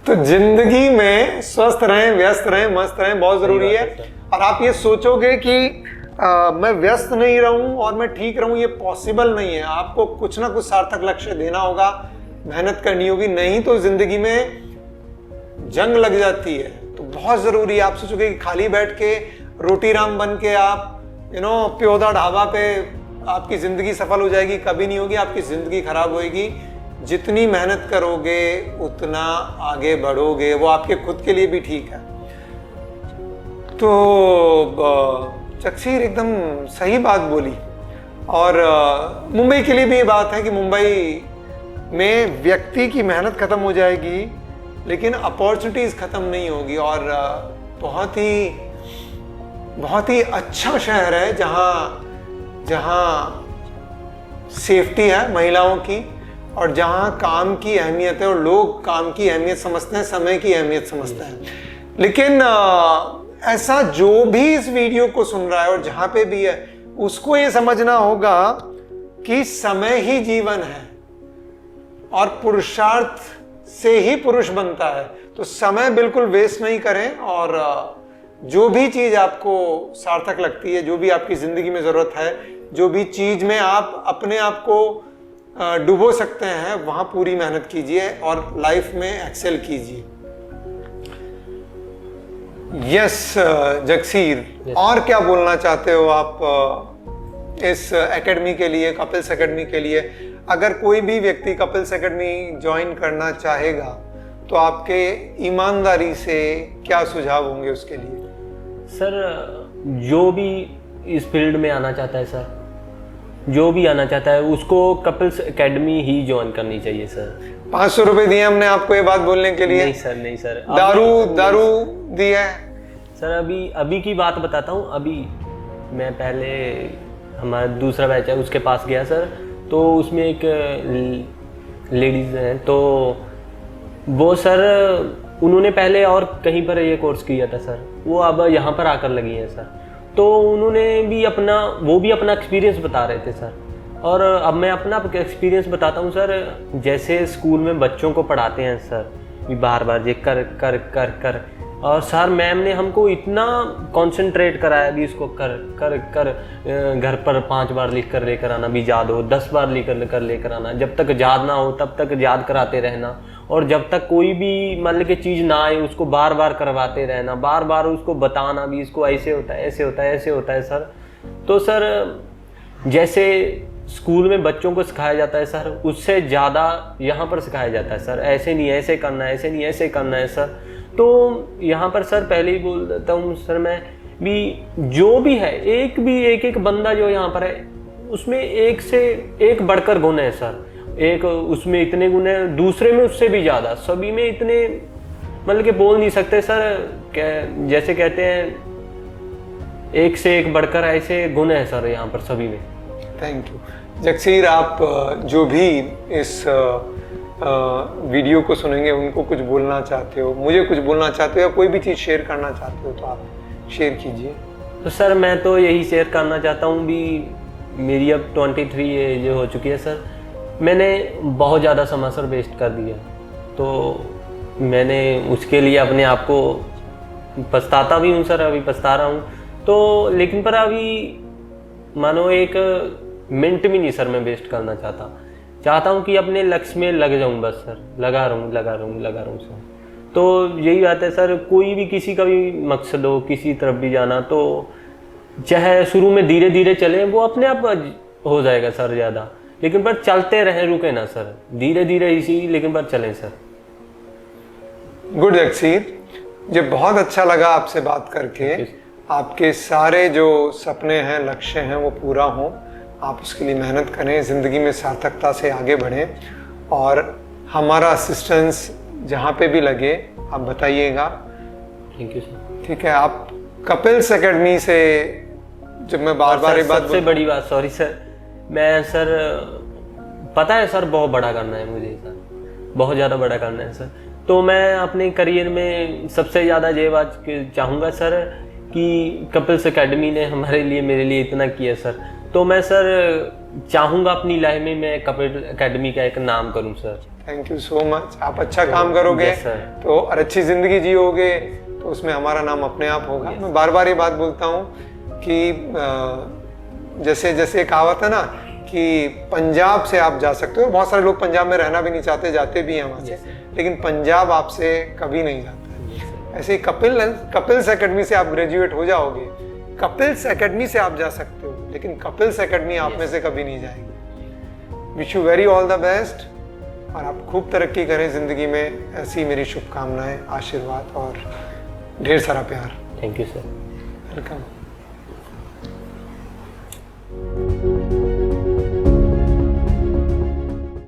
Speaker 1: तो जिंदगी में स्वस्थ रहें, व्यस्त रहें, मस्त रहें, बहुत जरूरी है। और आप ये सोचोगे कि मैं व्यस्त नहीं रहूं और मैं ठीक रहूं, ये पॉसिबल नहीं है। आपको कुछ ना कुछ सार्थक लक्ष्य देना होगा, मेहनत करनी होगी, नहीं तो जिंदगी में जंग लग जाती है। तो बहुत जरूरी है। आप सोचोगे कि खाली बैठ के रोटी राम बन के आप प्योदा ढाबा पे आपकी जिंदगी सफल हो जाएगी, कभी नहीं होगी। आपकी जिंदगी खराब होएगी। जितनी मेहनत करोगे उतना आगे बढ़ोगे, वो आपके खुद के लिए भी ठीक है। तो जगसीर एकदम सही बात बोली। और मुंबई के लिए भी ये बात है कि मुंबई में व्यक्ति की मेहनत खत्म हो जाएगी लेकिन अपॉर्चुनिटीज खत्म नहीं होगी। और बहुत ही अच्छा शहर है जहाँ सेफ्टी है महिलाओं की, और जहाँ काम की अहमियत है और लोग काम की अहमियत समझते हैं, समय की अहमियत समझते हैं। लेकिन ऐसा जो भी इस वीडियो को सुन रहा है और जहाँ पे भी है, उसको ये समझना होगा कि समय ही जीवन है और पुरुषार्थ से ही पुरुष बनता है। तो समय बिल्कुल वेस्ट नहीं करें और जो भी चीज आपको सार्थक लगती है, जो भी आपकी जिंदगी में जरूरत है, जो भी चीज में आप अपने आप को डुबो सकते हैं, वहां पूरी मेहनत कीजिए और लाइफ में एक्सेल कीजिए। यस जगसीर, और क्या बोलना चाहते हो आप इस एकेडमी के लिए, कपिल्स एकेडमी के लिए? अगर कोई भी व्यक्ति कपिल्स एकेडमी ज्वाइन करना चाहेगा तो आपके ईमानदारी से क्या सुझाव होंगे उसके लिए?
Speaker 2: सर जो भी इस फील्ड में आना चाहता है सर, जो भी आना चाहता है उसको कपिल्स एकेडमी ही ज्वाइन करनी चाहिए सर।
Speaker 1: 500 रुपए दिए हमने आपको ये बात बोलने के लिए?
Speaker 2: नहीं सर।
Speaker 1: दारू दिया है
Speaker 2: सर? अभी की बात बताता हूँ। अभी मैं पहले हमारा दूसरा बैच है उसके पास गया सर, तो उसमें एक लेडीज है, तो वो सर उन्होंने पहले और कहीं पर ये कोर्स किया था सर, वो अब यहाँ पर आकर लगी है सर। तो उन्होंने भी अपना एक्सपीरियंस बता रहे थे सर, और अब मैं अपना एक्सपीरियंस बताता हूँ सर। जैसे स्कूल में बच्चों को पढ़ाते हैं सर, बार बार ये कर कर कर कर, और सर मैम ने हमको इतना कंसंट्रेट कराया भी इसको कर कर कर घर पर 5 बार लिख कर लेकर आना, भी याद हो, 10 बार लिख कर लेकर आना, जब तक याद ना हो तब तक याद कराते रहना, और जब तक कोई भी मान लीजिए चीज़ ना आए उसको बार बार करवाते रहना, बार बार उसको बताना भी इसको ऐसे होता है, ऐसे होता है, ऐसे होता है सर। तो सर जैसे स्कूल में बच्चों को सिखाया जाता है सर, उससे ज़्यादा यहाँ पर सिखाया जाता है सर, ऐसे नहीं ऐसे करना है, ऐसे नहीं ऐसे करना है सर। तो यहाँ पर सर पहले ही बोल देता हूँ सर मैं भी, जो भी है एक बंदा जो यहाँ पर है उसमें एक से एक बढ़कर गुण है सर, एक उसमें इतने गुण है, दूसरे में उससे भी ज़्यादा, सभी में इतने मतलब कि बोल नहीं सकते सर, जैसे कहते हैं एक से एक बढ़कर ऐसे गुण है सर यहाँ पर सभी में।
Speaker 1: Thank you Jagsir. आप जो भी इस वीडियो को सुनेंगे उनको कुछ बोलना चाहते हो, मुझे कुछ बोलना चाहते हो, या कोई भी चीज़ शेयर करना चाहते हो तो आप शेयर कीजिए।
Speaker 2: तो सर मैं तो यही शेयर करना चाहता हूँ भी, मेरी अब 23 एज हो चुकी है सर, मैंने बहुत ज़्यादा समय सर वेस्ट कर दिया, तो मैंने उसके लिए अपने आप को पछताता भी हूँ सर, अभी पछता रहा हूँ तो, लेकिन पर अभी मानो एक मिनट भी नहीं सर मैं वेस्ट करना चाहता हूँ कि अपने लक्ष्य में लग जाऊँ बस सर, लगा रहूँ सर। तो यही बात है सर, कोई भी किसी का भी मकसद हो किसी तरफ भी जाना, तो चाहे शुरू में धीरे धीरे चले, वो अपने आप हो जाएगा सर ज़्यादा, लेकिन पर चलते रहें, रुके ना सर, धीरे धीरे इसी लेकिन पर चलें सर।
Speaker 1: गुड जगसीर, मुझे बहुत अच्छा लगा आपसे बात करके। आपके सारे जो सपने हैं, लक्ष्य हैं, वो पूरा हों, आप उसके लिए मेहनत करें, ज़िंदगी में सार्थकता से आगे बढ़ें, और हमारा असिस्टेंस जहाँ पे भी लगे आप बताइएगा।
Speaker 2: Thank you sir.
Speaker 1: ठीक है, आप कपिल्स एकेडमी से, जब मैं बार बार ये बात,
Speaker 2: सबसे बड़ी बात, सॉरी सर, मैं सर पता है सर बहुत बड़ा करना है मुझे सर, बहुत ज़्यादा बड़ा करना है सर, तो मैं अपने करियर में सबसे ज़्यादा ये बात चाहूँगा सर कि कपिल्स एकेडमी ने हमारे लिए, मेरे लिए इतना किया सर, तो मैं सर चाहूँगा अपनी लाइफ में मैं कपिल एकेडमी का एक नाम करूँ sir.
Speaker 1: Thank you so much. आप अच्छा काम करोगे तो और अच्छी ज़िंदगी जियोगे तो उसमें हमारा नाम अपने आप होगा। मैं बार बार ये बात बोलता हूँ कि जैसे जैसे कहावत है ना कि पंजाब से आप जा सकते हो, बहुत सारे लोग पंजाब में रहना भी नहीं चाहते, जाते भी हैं वहाँ से, लेकिन पंजाब आपसे कभी नहीं जाता। ऐसे ही कपिल्स एकेडमी से आप ग्रेजुएट हो जाओगे, कपिल्स एकेडमी से आप जा सकते हो, लेकिन कपिल्स एकेडमी आप में से कभी नहीं जाएगी। Wish you very all the best, और आप खूब तरक्की करें ज़िंदगी में, ऐसी मेरी शुभकामनाएं, आशीर्वाद और ढेर सारा प्यार।
Speaker 2: Thank you sir.
Speaker 1: वेलकम।